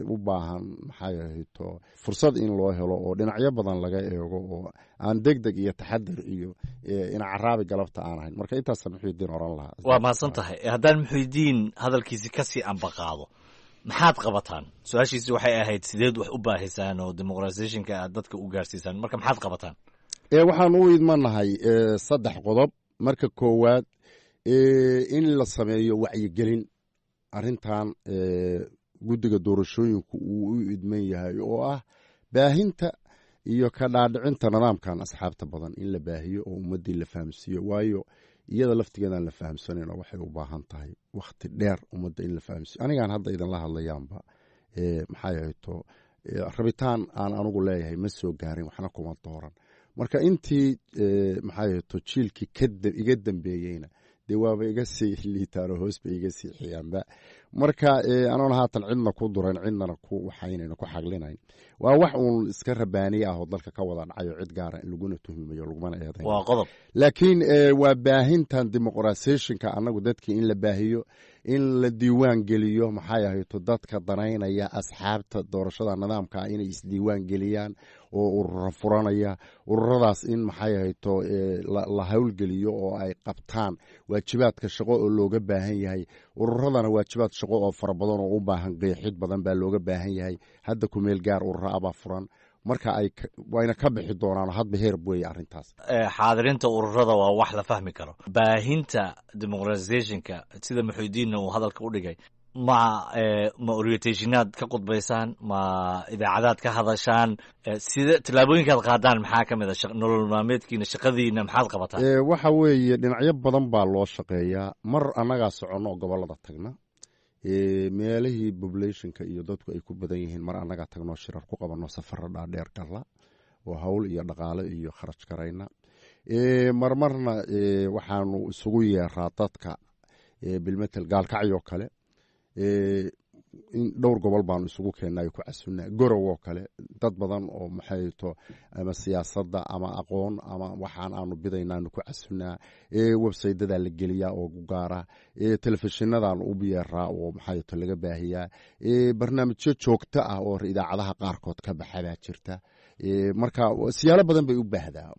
u baahan maxay ahayto fursad in loo helo oo dhinacyo badan laga eego oo aan degdeg iyo taxadir iyo ina caraabi galabta aan ahayn. marka intaasa muxuudiin oran lahaa. waa mahadsan tahay. haddaan muxuudiin hadalkiisi kasii ambaqaado, maxaad qabataan? su-aashiisi waxay ahayd sideed wax u baahisaan oo dimuqratisationka aad dadka u gaarsiisaan. marka maxaad qabataan? waxaan u idmanahay 3 qodob. marka koowaad, in la sameeyo wacyigelin arintan guddiga doorashooyinku uu u idman yahay oo ah baahinta iyo ka dhaadhicinta nidaamkan asxaabta badan in la baahiyo oo ummaddii la fahamsiiyo. waayo iyada laftigeedaan la fahamsanayno waxay u baahan tahay wakhti dheer ummadda in la fahamsiiyo. anigaan hadda idinla hadlayaanba maxay ahayto rabitaan aan anugu leeyahay ma soo gaarin, waxna kuma dooran. marka intii maxay ahayto jiilkii iga dambeeyeyna dee waaba iga sii liitaano hoos bay iga sii xiyaanba. marka anoona haatan cidna ku durayn, cidnana ku waxaynayno ku xaglinayn. waa wax uun iska rabaaniye ah oo dalka ka wada dhacayo cid gaara in laguna tuhmayo lagumana eedayn. waa qodob. laakiin waa baahintan dimuqratisationka annagu dadkii in la baahiyo, in la diiwaan geliyo maxay ahayto dadka danaynaya asxaabta doorashada nidaamka inay isdiiwaan geliyaan oo urura furanaya. ururadaas in maxay ahayto la howlgeliyo oo ay qabtaan waajibaadka shaqo oo looga baahan yahay. ururadana waajibaad shaqo oo fara badan oo u baahan qeexid badan baa looga baahan yahay. hadda ku meel gaar urura abaa furan. marka wayna ka bixi doonaan hadba heerb weeye arrintaas. xaadirinta ururada waa wax la fahmi karo. baahinta dimuqratisationka sida muxuudiinna uu hadalka u dhigay, ma orientationaad ka qudbaysaan, ma idaacadaad ka hadashaan, sida tallaabooyinkaad qaadaan maxaa ka mid a nolol maalmeedkiina shaqadiina maxaad qabataan? waxa weeye dhinacyo badan baa loo shaqeeyaa. mar annagaa soconno oo gobollada tagna. meelihii populationka iyo dadku ay ku badan yihiin mar annaga tagno shirar ku qabanno safaro dhaadheer galla oo hawl iyo dhaqaale iyo kharaj karayna marmarna waxaanu isugu yeeraa dadka bilmetel gaalkacyo kale dhowr gobol baanu isugu keennay ku casunaa gorow oo kale dad badan oo maxayto ama siyaasadda ama aqoon ama waxaan aanu bidaynaanu ku casunaa websaydadaa la geliyaa oo gaara telefishinadaanu u yeeraa oo maxayto laga baahiyaa barnaamijyo joogto ah oo idaacadaha qaarkood ka baxabaa jirta marka siyaalo badan bay u baahdaa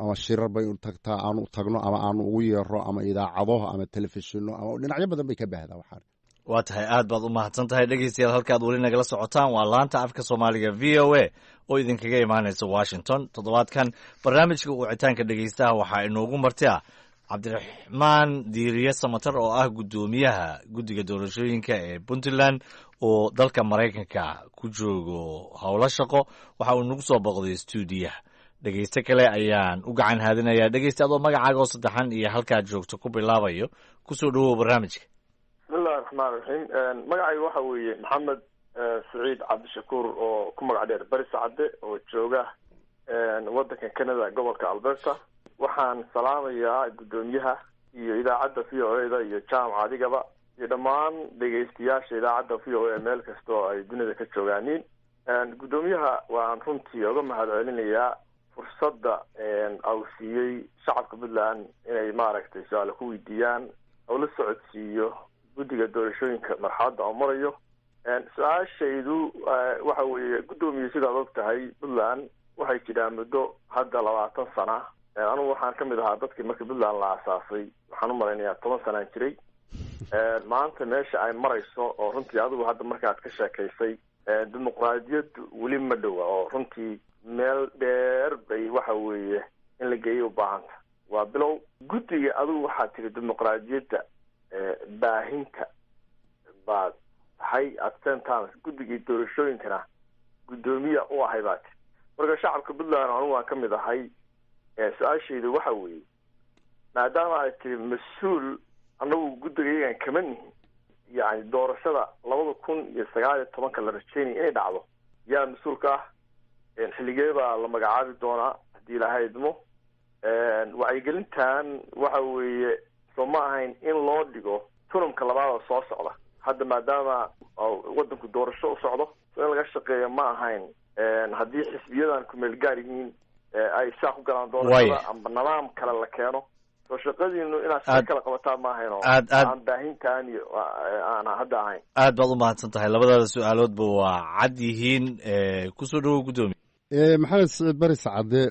ama shirar bay tagtaa aanu tagno ama aanu ugu yeero ama idaacado ama telefishino ama dhinacyo badan bay ka baahdaa waxaan waa tahay aad baad u mahadsan tahay dhegeystayaal halkaad weli nagala socotaan waa laanta afka soomaaliga v o a oo idinkaga imaanaysa washington toddobaadkan barnaamijka wicitaanka dhegeystaha waxaa inoogu martia cabdiraxmaan diiriye samatar oo ah guddoomiyaha guddiga doorashooyinka ee puntland oo dalka maraykanka ku joogo howlo shaqo waxa uu nagu soo boqday stuudiyaha dhegeyste kale ayaan u gacan haadinayaa dhegeysta adoo magacaaga oo saddexan iyo halkaad joogto ku bilaabayo kusoo dhawow barnaamijka bismillahi raxmaan raxiim magacayga waxa weeye maxamed saciid cabdishakuur oo ku magac dheer bari sacade oo jooga waddanka canada gobolka alberta waxaan salaamayaa guddoomiyaha iyo idaacadda v o a da iyo jaamac adigaba iyo dhammaan dhegaystayaasha idaacadda v o a meel kasta oo ay dunida ka joogaaniin guddoomiyaha waan runtii uga mahad celinayaa fursadda au siiyey shacabka puntland inay maaragtay su-aalo ku weydiiyaan oo la socodsiiyo guddiga doorashooyinka marxaladda oo marayo su-aashaydu waxa weeye guddoomiye sidaad og tahay puntland waxay jiraan muddo hadda 20 sana anugu waxaan ka mid ahaa dadkii markii puntland la asaasay waxaan u malaynayaa 10 sanaan jiray maanta meesha ay marayso oo runtii adigu hadda markaad ka sheekaysay dimuqraadiyaddu weli ma dhowa oo runtii meel dheer bay waxa weeye in la geeyo u baahanta waa bilow guddiga adigu waxaad tiri dimuqraadiyadda baahinta baad tahay at same times guddigii doorashooyinkana guddoomiya u ahay baa tiri marka shacabka puntland anugu waan ka mid ahay su-aashaydu waxa weeye maadaama ay tiri mas-uul annagu guddigayagan kama nihin yani doorashada 2019 la rajeynaya inay dhacdo yaa mas-uulka ah xilligee baa la magacaabi doonaa haddii ilaahay idmo wacyigelintan waxa weeye soo ma ahayn in loo dhigo tunamka labaad oo soo socda hadda maadaama waddanku doorasho u socdo so in laga shaqeeyo ma ahayn haddii xisbiyadan kumeel gaar yihiin ay saa ku galaan doorashada amba nidaam kale la keeno soo shaqadiinu inaad si kala qabataan ma ahayn oo aan baahintaan iyo aan hadda ahayn aad baad u mahadsan tahay labadaada su-aaloodba waa cad yihiin kusoo dhawow guddoomiye maxamed saciid bari sacade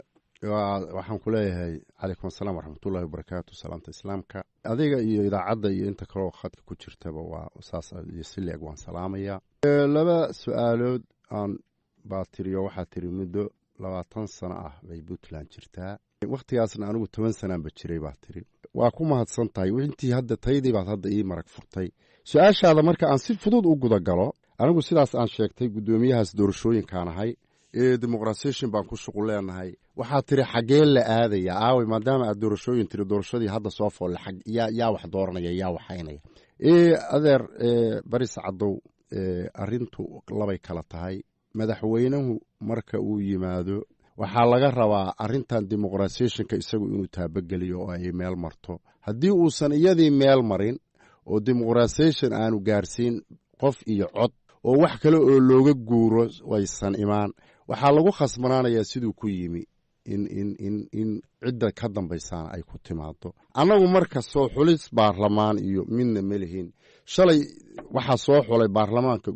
waxaan ku leeyahay calaykum asalaam waraxmatullahi wabarakaatu salaamta islaamka adiga iyo idaacadda iyo inta kaleo khadka ku jirtaba waa saas iyo si leeg waan salaamayaa laba su-aalood aan baa tiriyo waxaa tiri muddo 20 sano ah bay puntland jirtaa wakhtigaasna anigu 10 sanaanba jiray baa tiri waa ku mahadsan tahay intii hadda taydii baad hadda ii marag furtay su-aashaada marka aan si fudud u gudagalo anigu sidaas aan sheegtay guddoomiyahaas doorashooyinkaan ahay dimuqrasation baan ku shuqul leenahay waxaa tiri xaggee la aadaya aaway maadaama aad doorashooyin tiri doorashadii hadda soo foolle yaa wax dooranaya yaa waxaynaya adeer bari sacadow arrintu labay kala tahay madaxweynuhu marka uu yimaado waxaa laga rabaa arrintan dimuqrasyationka isagu inuu taabageliyo oo ay meel marto haddii uusan iyadii meel marin oo dimuqrasation aanu gaarsiin qof iyo cod oo wax kale oo looga guuro waysan imaan waxaa lagu khasbanaanayaa siduu ku yimi in cidda ka dambaysaana ay ku timaado annagu marka soo xulis baarlamaan iyo midna ma lihin shalay waxaa soo xulay baarlamaanka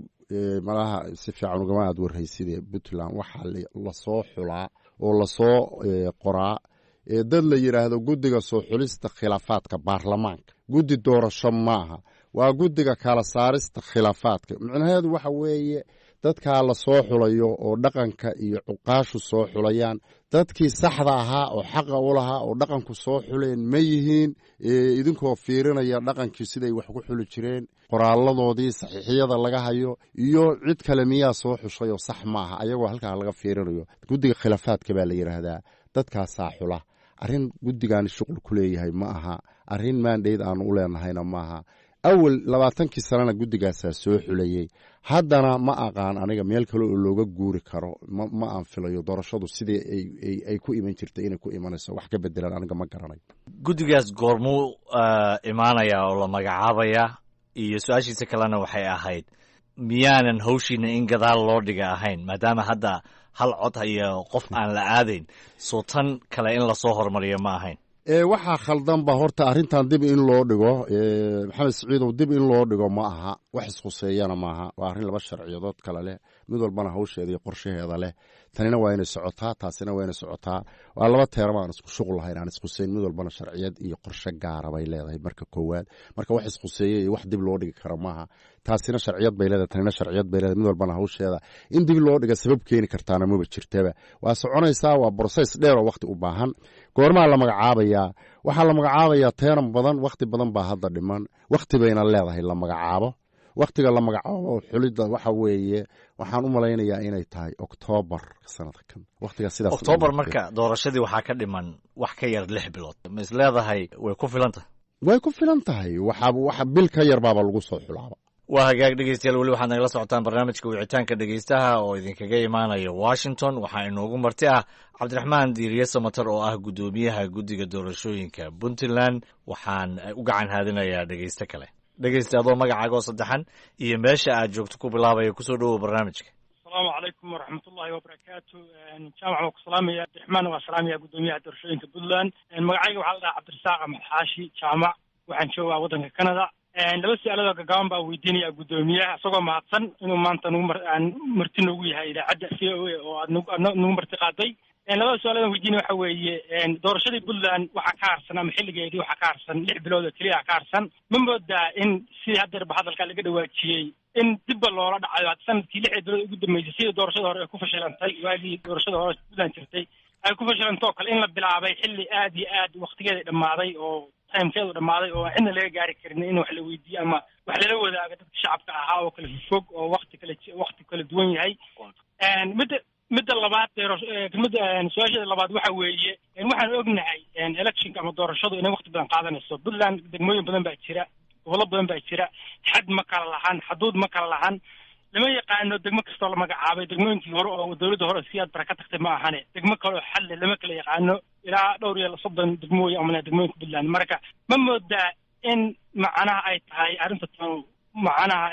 malaha si fiican ugama aad warhayside puntland waxaa lasoo xulaa oo lasoo qoraa dad la yidhaahdo guddiga soo xulista khilaafaadka baarlamaanka guddi doorasho maaha waa guddiga kala saarista khilaafaadka micnaheedu waxa weeye dadkaa la soo xulayo oo dhaqanka iyo cuqaashu soo xulayaan dadkii saxda ahaa oo xaqa u lahaa oo dhaqanku soo xuleen ma yihiin idinkoo fiirinaya dhaqankii siday wax ku xuli jireen qoraaladoodii saxiixiyada laga hayo iyo cid kale miyaa soo xushay oo sax maaha ayagoo halkaa laga fiirinayo guddiga khilaafaadka baa la yidhaahdaa dadkaasaa xula arrin guddigaani shuqul ku leeyahay ma aha arrin maandhayd aanu u leenahayna maaha awal 20 sanana guddigaasaa soo xulayey haddana ma aqaan aniga meel kale oo looga guuri karo ma aan filayo doorashadu sidii ay ku iman jirtay inay ku imanayso wax ka bedelan aniga ma garanay guddigaas goormuu imaanaya oo la magacaabaya iyo su-aashiisa kalena waxay ahayd miyaanan hawshiina in gadaal loo dhiga ahayn maadaama hadda hal cod iyo qof aan la aadayn soo tan kale in lasoo hormariyo ma ahayn waxaa khaldanba horta arrintan dib in loo dhigo maxamed siciidow dib in loo dhigo ma aha wax ishuseeyana maaha waa arrin laba sharciyadood kale leh mid walbana hawsheeda iyo qorshaheeda leh tanina waa inay socotaa taasina waa inay socotaa waa laba teerama aan isku shuqul lahayn aan ishuseyn mid walbana sharciyad iyo qorshe gaara bay leedahay marka koowaad marka wax ishuseeye iyo wax dib loo dhigi kara maaha taasina sharciyad bay leedahay tanina sharciyad bay leedahay mid walbana hawsheeda in dib loo dhiga sabab keeni kartaana maba jirtaba waa soconaysaa waa process dheer oo waqti u baahan goormaa la magacaabayaa waxaa la magacaabayaa teeran badan wakhti badan baa hadda dhiman wakhti bayna leedahay la magacaabo wakhtiga la magacaabo xulidda waxa weeye waxaan u malaynayaa inay tahay Oktoobar sanadkan wakhtiga sidaas Oktoobar marka doorashadii waxaa ka dhiman wax ka yar 6 bilood ma is leedahay way ku filan tahay waxa bil ka yar baaba lagu soo xulaaba waa hagaag dhegeystayaal weli waxaad nagala socotaan barnaamijka wicitaanka dhegeystaha oo idinkaga imaanaya Washington waxaa inoogu marti ah cabdiraxmaan diiriye samatar oo ah guddoomiyaha guddiga doorashooyinka Puntland waxaan u gacan haadinayaa dhegeyste kale dhegeysta adoo magacaaga oo saddexan iyo meesha aad joogto ku bilaabaya kusoo dhawow barnaamijka asalaamu calaykum waraxmatullaahi wabarakaatu jaamac waa ku salaamaya cabdiraxmaan waa salaamaya guddoomiyaha doorashooyinka Puntland magacayga waxaa la dhahaa cabdirasaaq axmed xaashi jaamac waxaan joogaa waddanka Canada laba su-aalood gagaaban baa weydiinaya guddoomiyaha isagoo mahadsan inuu maanta marti noogu yahay idaacadda VOA oo aad nagu marti qaaday labada su-aalood aan weydiinaya waxa weeye doorashadii Puntland waxaa ka harsan ama xilligeedii waxaa ka harsan 6 bilood oo keliya ka harsan ma moodaa in sidii haddeerba hadalka laga dhawaajiyey in dibba loola dhacayo sanadkii 6 bilood ugu dambeysay sidii doorashada hore ay ku fashilantay waagii doorashada hore Puntland jirtay ay ku fashilantay oo kale in la bilaabay xilli aad iyo aad waqtigeeda dhammaaday oo timekeedu dhammaaday oo cidna laga gaari karin in wax la weydiiyo ama wax lala wadaago dadka shacabka ahaa oo kala fog oo waqti kala duwan yahay midda labaad su-aasheeda labaad waxa weeye waxaan ognahay electionka ama doorashadu inay waqti badan qaadanayso Puntland degmooyin badan baa jira gobollo badan baa jira xad ma kala lahan xuduud ma kala lahan lama yaqaano degmo kastoo la magacaabay degmooyinkii hore oo dowladda hore siyaad bara ka tagtay ma ahane degmo kale oo xalle lama kala yaqaano ilaa dhowr iyo 30 degmooyin ama degmooyinka Puntland marka ma moodaa in macnaha ay tahay arrinta tan macnaha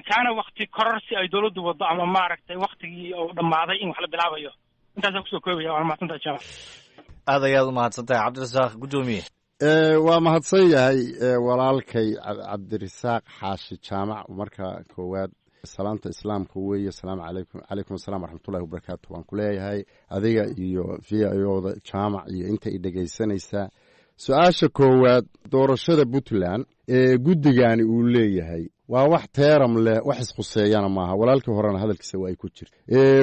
kaana waqti kororsi ay dowladdu wado ama maaragtay waqtigii oo dhammaaday in wax la bilaabayo intaasaan kusoo koobaya waa mahadsantahay jaamac aad ayaad u mahadsantahay cabdirasaaq guddoomiye waa mahadsan yahay walaalkay cabdirasaaq xaashi jaamac marka koowaad salaanta islaamka weeye asalaamu calaykum asalaam waraxmatullahi wabarakaatu waan ku leeyahay adiga iyo VIOda jaamac iyo inta i dhegaysanaysaa su-aasha koowaad doorashada Puntland guddigani uu leeyahay waa wax teeram leh wax ishuseeyana maaha walaalkii horena hadalkiisa waa ay ku jirta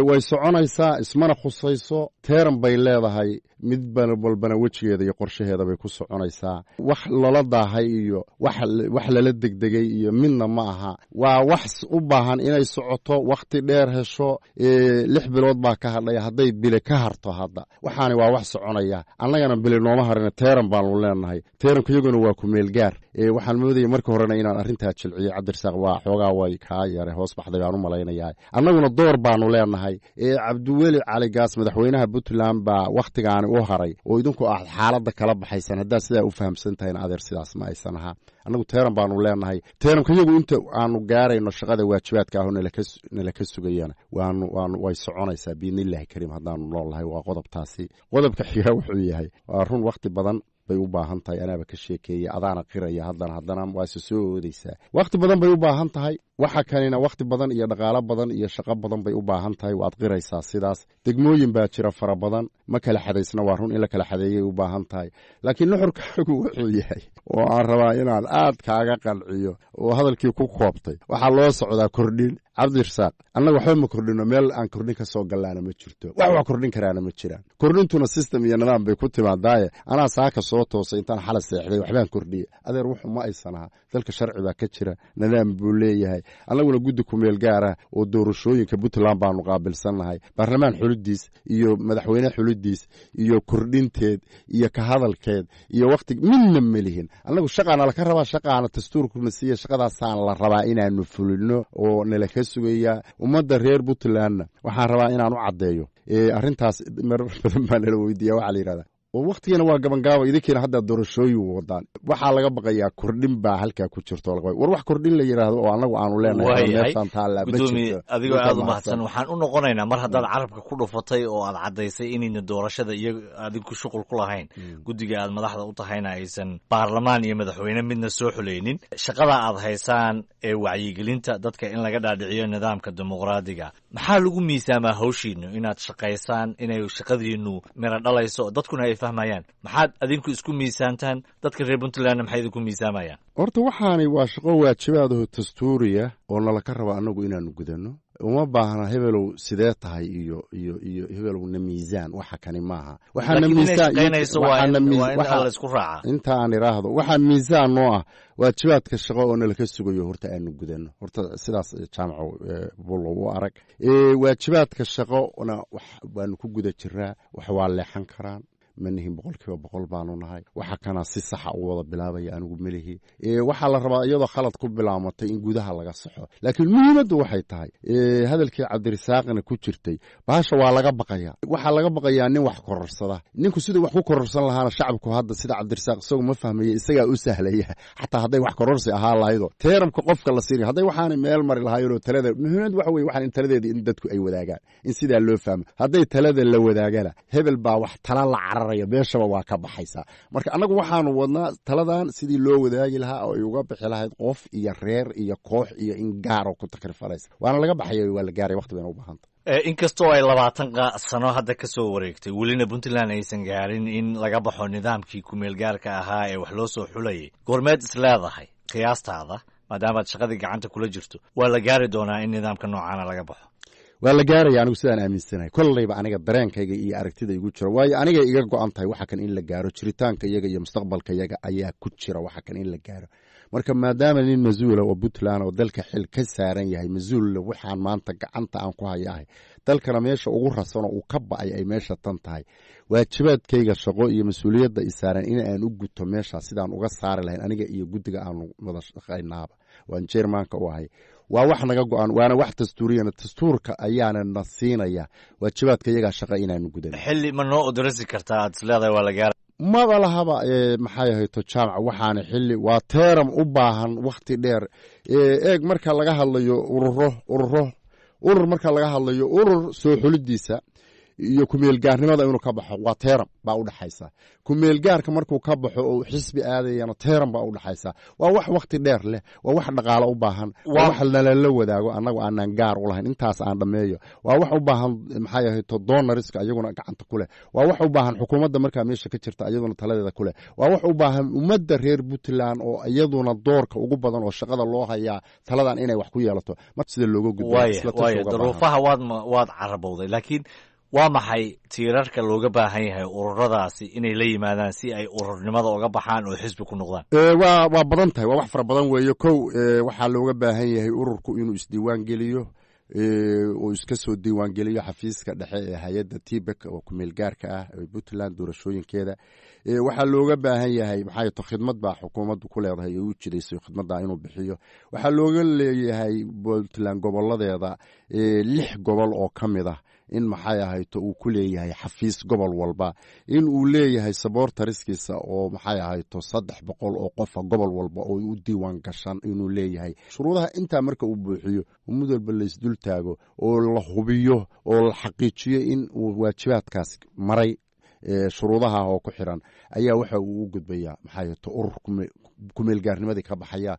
way soconaysaa ismana khusayso teeram bay leedahay mid walbana wejigeeda iyo qorshaheeda bay ku soconaysaa wax lala daahay iyo wax lala degdegay iyo midna ma aha waa wax u baahan inay socoto wakhti dheer hesho 6 bilood baa ka hadhaya hadday bile ka harto hadda waxaani waa wax soconaya annagana bile nooma harina teeram baanu leenahay teeramka iyaguna waa ku meel gaar waxaan moodayay marka horena inaan arrintaa jilciyo cabdirasaaq waa xoogaa way kaa yare hoos baxday baan u malaynayaa annaguna door baanu leenahay cabdiweli cali gaas madaxweynaha Puntland baa wakhtigaani u haray oo idinku ah xaaladda kala baxaysan haddaa sidaa u fahamsan tahay adeer sidaas ma aysan ahaa annagu teeran baanu leenahay teeranka iyagu inta aanu gaarayno shaqada waajibaadka ah nala ka sugayana way soconaysaa biidnillaahi kariim haddaanu noolahay waa qodobtaasi qodobka xigaa wuxuu yahay waa run wakhti badan bay u baahan tahay anaaba ka sheekeeyay adaana qiraya haddana waase soo oodaysaa wakhti badan bay u baahan tahay waxa kanina wakhti badan iyo dhaqaalo badan iyo shaqo badan bay u baahan tahay waad qiraysaa sidaas degmooyin baa jira fara badan ma kala xadaysna waa run in la kala xadeeyay u baahan tahay laakiin nuxurkaagu wuxuu yahay oo aan rabaa inaan aad kaaga qanciyo oo hadalkii ku koobtay waxaa loo socdaa kordhin cabdirasaaq annaga waxba ma kordhino meel aan kordhin ka soo gallaana ma jirto wax kordhin karaana ma jiraan kordhintuna system iyo nidaam bay ku timaadaaye anaa saaka soo toosay intaan xala seexday waxbaan kordhiye adeer wuxu ma aysan aha dalka sharci baa ka jira nidaam buu leeyahay annaguna guddi kumeel gaara oo doorashooyinka puntland baanu qaabilsannahay baarlamaan xulidiis iyo madaxweyne xulidiis iyo kordhinteed iyo ka hadalkeed iyo wakhti midna melihin annagu shaqaana laka rabaa shaqaana dastuurkuna siiya shaqadaasaan la rabaa inaanu fulino oo nala ka sugayaa ummadda reer puntlandna waxaan rabaa inaan u caddeeyo arrintaas marar badan baa nala weydiiya waxaa la yidhahdaa oo wakhtigana waa gabangaaba idinkiina hadda doorashooyin wadaan waxaa laga baqayaa kordhin baa halkaa ku jirto war wax kordhin la yidhaahdo oo annagu aanu leenahay meeshaan taallaa ma jirto adigoo aad u mahadsan waxaan u noqonaynaa mar haddaad carabka ku dhufatay oo aad caddaysay inayna doorashada iyo adigu shuqul ku lahayn guddiga aad madaxda u tahayna aysan baarlamaan iyo madaxweyne midna soo xulaynin shaqada aad haysaan ee wacyigelinta dadka in laga dhaadhiciyo nidaamka dimuqraadiga maxaa lagu miisaamaa hawshiinu inaad shaqaysaan inay shaqadiinu miro dhalayso dadkuna ay fahmayaan maxaad adinku isku miisaantaan dadka reer puntlandna maxay idinku miisaamayaan horta waxaani waa shaqo waajibaadaho dastuuriya oo nalaka raba annagu inaanu gudanno uma baahna hebelow sidee tahay iyo hebelowna miisaan waxa kani maaha inta aan idhaahdo waxaa miisaan noo ah waajibaadka shaqo oo nalaka sugayo horta aanu gudanno horta sidaas jaamaco bulow u arag waajibaadka shaqona waanu ku guda jiraa wax waa leexan karaan manihin 100% baanu nahay waxa kana si sax u wada bilaabaya anigu melihi waxa la rabaa iyadoo khalad ku bilaamatay in gudaha laga saxo laakiin muhiimadu waxay tahay hadalkii cabdirasaaqna ku jirtay baasha waa laga baqaya waxa laga baqayaa nin wax kororsada ninku sidoo wax ku kororsan lahaana shacabku hadda sida cabdirasaaq isagoo ma fahmayo isaga u sahlaya xataa haday wax kororsi ahaa laaydo teeramka qofka la siiriyo haday waxaan meel mari lahaayeen talada muhiimadu waxa weeye waxaan taladeedii in dadku ay wadaagaan in sida loo fahmo haday talada la wadaagana hebel baa wax tala la beeshaba waa ka baxaysaa marka annagu waxaanu wadnaa taladan sidii loo wadaagi lahaa oo ay uga bixi lahayd qof iyo reer iyo koox iyo in gaaro ku takrifaleysa waana laga baxaya waa la gaaray waqti bayna u baahanta inkastoo ay 20 sano hadda ka soo wareegtay welina puntland aysan gaarin in laga baxo nidaamkii kumeel gaarka ahaa ee wax loo soo xulayay goormeed isleedahay qiyaastaada maadaamaad shaqadii gacanta kula jirto waa la gaari doonaa in nidaamka noocaana laga baxo waa la gaaraya anigu sidaan aaminsanahay kollayba aniga dareenkayga iyo aragtida igu jira waayo aniga iga go'an tahay waxa kan in la gaaro jiritaanka iyaga iyo mustaqbalka iyaga ayaa ku jira waxa kan in la gaaro marka maadaama nin mas-uula oo puntland oo dalka xil ka saaran yahay mas-uul waxaan maanta gacanta aan ku hayahay dalkana meesha ugu rasan oo uu ka ba'ay ay meesha tan tahay waajibaadkayga shaqo iyo mas-uuliyadda i saaran in aan u guto meesha sidaan uga saari lahayn aniga iyo guddiga aanu wada shaqaynaaba waan jeermaanka u ahay waa wax naga go'an waana wax dastuuriyana dastuurka ayaana na siinaya waajibaadka iyagaa shaqa inaanu gudan xilli ma noo odrasi kartaa aad isleedahay waa la gaara maba lahaba maxay ahayto jaamac waxaana xilli waa teeram u baahan wakhti dheer eeg marka laga hadlayo urur marka laga hadlayo urur soo xulidiisa iyo kumeelgaarnimada inuu ka baxo waa teeram baa u dhaxaysa kumeelgaarka markuu ka baxo oo xisbi aadayana teeram baa u dhaxaysa waa wax waqti dheer leh waa wax dhaqaale u baahan waa wax la wadaago annagu aanan gaar u lahayn intaas aan dhameeyo waa wax u baahan maxay ahayd donoriska ayaguna gacanta ku leh waa wax u baahan xukuumadda markaa meesha ka jirta ayaduna taladeeda ku leh waa wax u baahan ummadda reer puntland oo iyaduna doorka ugu badan oo shaqada loo hayaa taladan inay wax ku yeelato mar sida looga gudbo duruufaha waad carabowday laakiin waa maxay tiirarka looga baahan yahay ururadaasi inay la yimaadaan si ay ururnimada uga baxaan oo xisbi ku noqdaan waa badan tahay waa wax fara badan weeye kow waxaa looga baahan yahay ururku inuu isdiiwaan geliyo oo iska soo diiwaan geliyo xafiiska dhexe ee hay-adda tibek oo kumeel gaarka ah ee puntland doorashooyinkeeda waxaa looga baahan yahay maxay to khidmad baa xukuumaddu ku leedahay oo u jidayso khidmadda inuu bixiyo waxaa looga leeyahay puntland goboladeeda 6 gobol oo ka mid ah in maxay ahayto uu ku leeyahay xafiis gobol walba in uu leeyahay saboortariskiisa oo maxay ahayto 300 oo qofa gobol walba oo u diiwaan gashan inuu leeyahay shuruudaha intaa marka uu buuxiyo mid walba la isdul taago oo la hubiyo oo la xaqiijiyo in uu waajibaadkaas maray shuruudaha oo ku xiran ayaa waxa uu u gudbayaa maxay ahayto urur kumeel gaarnimadii ka baxaya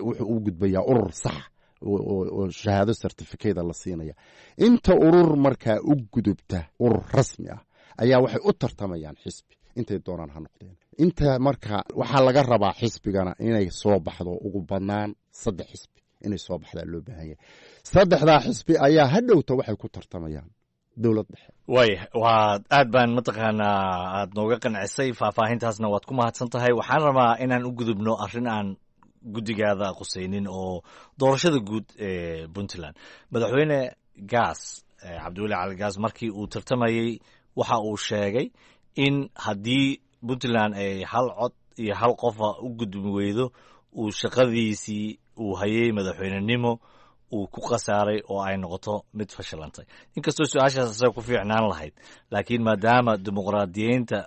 wuxuu u gudbayaa urur sax oo shahaado certificate la siinaya inta urur markaa u gudubta urur rasmi ah ayaa waxay u tartamayaan xisbi intay doonaan ha noqdeen inta marka waxaa laga rabaa xisbigana inay soo baxdo ugu badnaan 3 xisbi inay soo baxdaa loo baahan yahay saddexdaa xisbi ayaa hadhowta waxay ku tartamayaan dowlad dhexe waaya waa aad baan mataqaanaa aad nooga qancisay faahfaahintaasna waad ku mahadsan tahay waxaan rabaa inaan u gudubno arrin aan guddigaada qusaynin oo doorashada guud ee puntland madaxweyne gaas cabdiweli cali gaas markii uu tartamayey waxa uu sheegay in haddii puntland ay hal cod iyo hal qofa u gudbi weydo uu shaqadiisii uu hayay madaxweynenimo uu ku khasaaray oo ay noqoto mid fashilantay inkastoo su-aashaas asaga ku fiicnaan lahayd laakiin maadaama dimuqraadiyiinta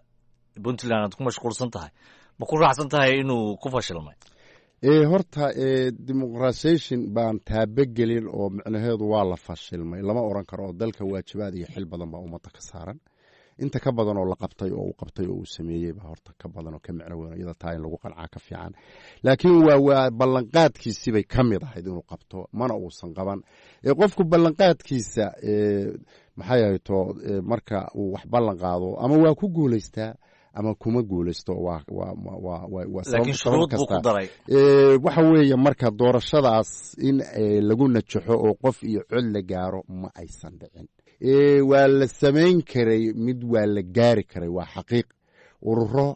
puntland aad ku mashquulsan tahay ma ku raacsan tahay inuu ku fashilmay horta demoqrasation baan taabogelin oo micnaheedu waa la fashilmay lama oran karo oo dalka waajibaad iyo xil badan baa ummadda ka saaran inta ka badan oo la qabtay oo uu qabtay oo uu sameeyey baa horta ka badan oo ka micno weyn iyada taa in lagu qancaa ka fiican laakiin waa ballanqaadkiisibay ka mid ahayd inuu qabto mana uusan qaban qofku ballanqaadkiisa maxay ahayto marka uu wax ballan qaado ama waa ku guulaystaa ama kuma guulaysto laakiin shuruud buu ku daray waxa weeye marka doorashadaas in lagu najaxo oo qof iyo cod la gaaro ma aysan dhicin waa la samayn karay mid waa la gaari karay waa xaqiiq ururo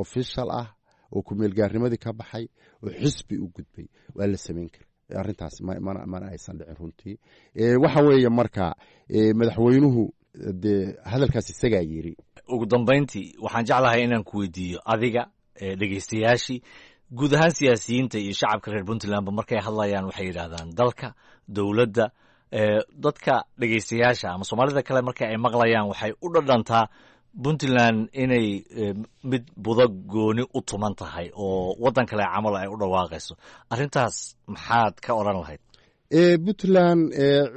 official ah oo kumeelgaarnimadii ka baxay oo xisbi u gudbay waa la samayn karay arrintaas mana aysan dhicin runtii waxa weeye marka madaxweynuhu dee hadalkaas isagaa yiri ugu dambayntii waxaan jeclahay inaan ku weydiiyo adiga dhegeystayaashii guud ahaan siyaasiyiinta iyo shacabka reer puntlandba markay hadlayaan waxay yidhaahdaan dalka dowladda dadka dhegeystayaasha ama soomaalida kale marka ay maqlayaan waxay u dhadhantaa puntland inay mid budo gooni u tuman tahay oo waddan kale camal ay u dhawaaqayso arrintaas maxaad ka odhan lahayd puntland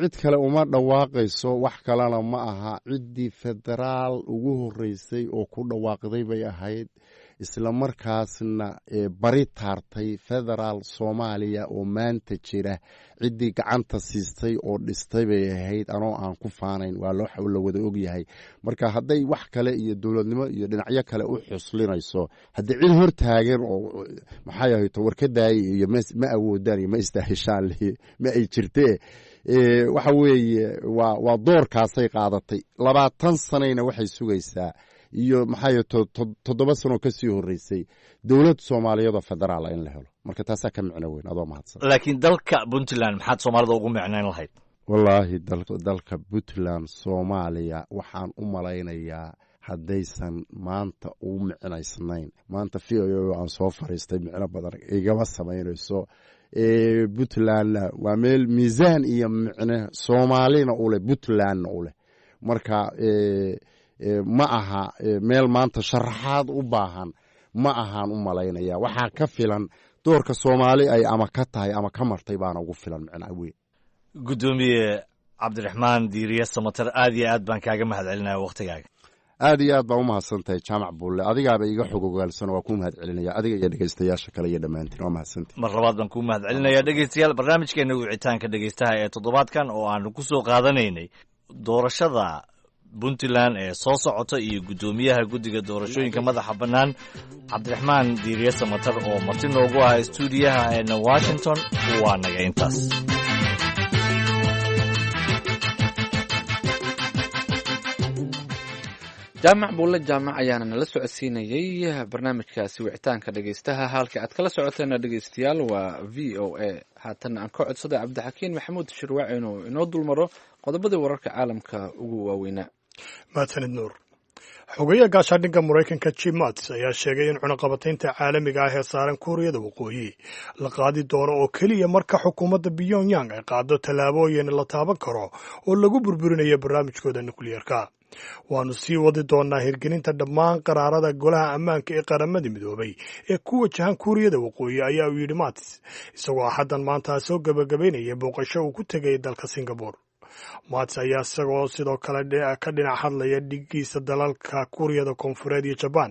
cid kale uma dhawaaqayso wax kalena ma aha ciddii federaal ugu horeysay oo ku dhawaaqday bay ahayd isla markaasna bari taartay federaal soomaaliya oo maanta jira ciddii gacanta siistay oo dhistay bay ahayd anoo aan ku faanayn waa la wada ogyahay marka hadday wax kale iyo dowladnimo iyo dhinacyo kale u xuslinayso haddii cid hor taagan oo maxay ahayto warkadaaya iyo ma awoodaan iyo ma istaahishaan ma ay jirtee waxa weeye waa doorkaasay qaadatay 20 sanayna waxay sugaysaa iyo maxay 7 sano ka sii horeysay dowlad Soomaaliyeed oo federaal in la helo marka taasa ka micno weyn adoo mahadsan laakiin dalka Puntland maxaad Soomaalida ugu micnayn lahayd wallahi dalka Puntland Soomaaliya waxaan u malaynayaa haddaysan maanta u micnaysnayn maanta fiiyo aan soo fariistay micno badan igaba samaynayso Puntland waa meel miisaan iyo micno Soomaalina u leh Puntland u leh marka ma aha meel maanta sharaxaad u baahan ma ahaan u malaynaya waxaa ka filan doorka Soomaali ay ama ka tahay ama ka martay baana ugu filan macna weyn gudoomiye Cabdiraxmaan Diiriye Samatar aad iyo aad baan kaaga mahadcelinayaa waqtigaaga aad iyo aad baan u mahadsantahay jaamac buulle adigaaba iga xog ogaalsan waa ku mahadcelinaya adiga iyo dhageystayaasha kale iyo dhamaantiin waa mahadsantahay mar labaad baan ku mahadcelinayaa dhageystayaal barnaamijkeena wicitaanka dhageystaha ee toddobaadkan oo aanu ku soo qaadanaynay doorashada Puntland ee soo socota iyo gudoomiyaha guddiga doorashooyinka madaxa bannaan Cabdiraxmaan Diiriye Samatar oo marti noogu ah stuudiyaha ee Washington waa naga intaas jaamac buulle jaamac ayaana nala socodsiinayay barnaamijkaasi wicitaanka dhegeystaha halka aad kala socoteena dhegeystayaal waa v o a haatan aan ka codsaday cabdixakiin maxamuud shirwaac inuu inoo dulmaro qodobadii wararka caalamka ugu waaweynaa maasanid nuur xogeya gaashaandhigga maraykanka Jim Mattis ayaa sheegay in cunaqabataynta caalamiga ah ee saaran Kuuriyada Waqooyi la qaadi doono oo keliya marka xukuumadda Pyongyang ay qaado tallaabooyin la taaban karo oo lagu burburinayo barnaamijkooda nukliyeerka waanu sii wadi doonaa hirgelinta dhammaan qaraarada golaha ammaanka ee qaramada midoobay ee ku wajahan Kuuriyada Waqooyi ayaa uu yidhi Mattis isagoo axaddan maanta soo gabagabaynaya booqasho uu ku tegay dalka Singapore Mattis ayaa isagoo sidoo kale ka dhinac hadlaya dhigiisa dalalka Kuuriyada Koonfureed iyo Japan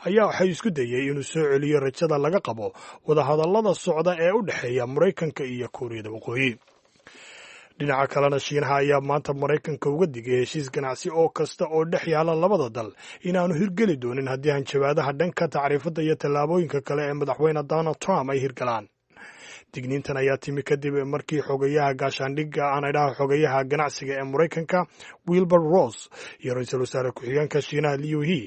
ayaa waxay isku dayay inuu soo celiyo rajada laga qabo wadahadallada socda ee u dhexeeya Maraykanka iyo Kuuriyada Waqooyi dhinaca kalena Shiinaha ayaa maanta Maraykanka uga digay heshiis ganacsi oo kasta oo dhex yaala labada dal inaanu hirgeli doonin haddii hanjabaadaha dhanka tacriifada iyo tallaabooyinka kale ee madaxweyne Donald Trump ay hirgalaan digniintan ayaa timi kadib markii xogayaha gaashaandhigga aanadhaha xogayaha ganacsiga ee maraykanka wilbur ross iyo ra-iisul wasaare ku-xigeenka shiinaha liu he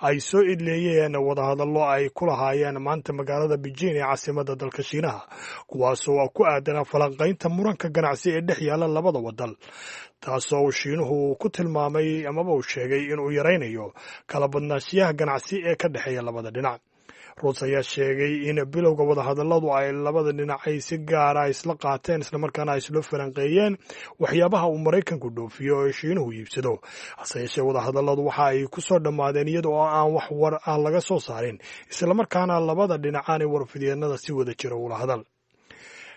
ay soo idleeyeen wadahadallo ay ku lahaayeen maanta magaalada beijing ee caasimada dalka shiinaha kuwaasoo ku aadanaa falanqaynta muranka ganacsi ee dhex yaala labada wadan taasoo uu shiinuhu ku tilmaamay amaba uu sheegay inuu yaraynayo kala badnaashiyaha ganacsi ee ka dhexeeya labada dhinac ruus ayaa sheegay in bilowga wadahadalladu ay labada dhinac ay si gaara isla qaateen islamarkaana ay isla falanqeeyeen waxyaabaha uu maraykanku dhoofiyo oo shiinuhu iibsado hase yeeshee wadahadalladu waxa ay ku soo dhammaadeen iyada oo aan wax war ah laga soo saarin islamarkaana labada dhinac aanay warfidyeenada si wada jira ula hadal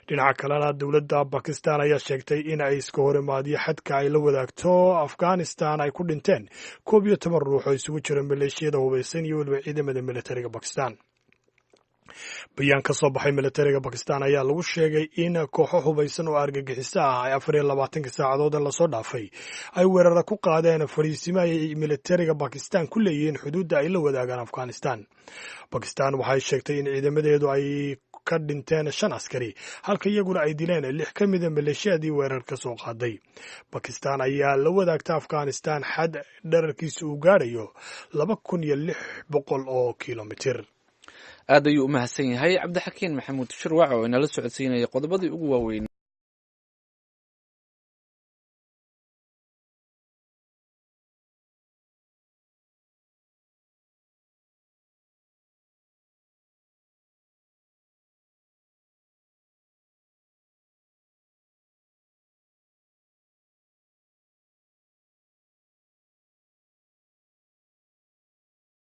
dhinaca kalena dowladda bakistan ayaa sheegtay in ay iska horimaadiyo xadka ay la wadaagto afghanistan ay ku dhinteen 11 ruux oo isugu jira maleeshiyada hubaysan iyo weliba ciidamada militariga bakistan bayaan ka soo baxay militariga bakistan ayaa lagu sheegay in kooxo hubaysan oo argagixiso ah ay 24 saacadood lasoo dhaafay ay weerara ku qaadeen fariisimo ay militariga bakistan ku leeyihiin xuduudda ay la wadaagaan afghanistan bakistan waxay sheegtay in ciidamadeedu ay ka dhinteen 5 askari halka iyaguna ay dileen 6 ka mid ah maleeshiyadii weerar ka soo qaaday bakistan ayaa la wadaagta afghanistan xad dherarkiisu uu gaarayo 2600 oo kilomitir. aad ayuu u mahadsan yahay cabdixakiin maxamuud shirwac oo inala socodsiinaya qodobadii ugu waaweyn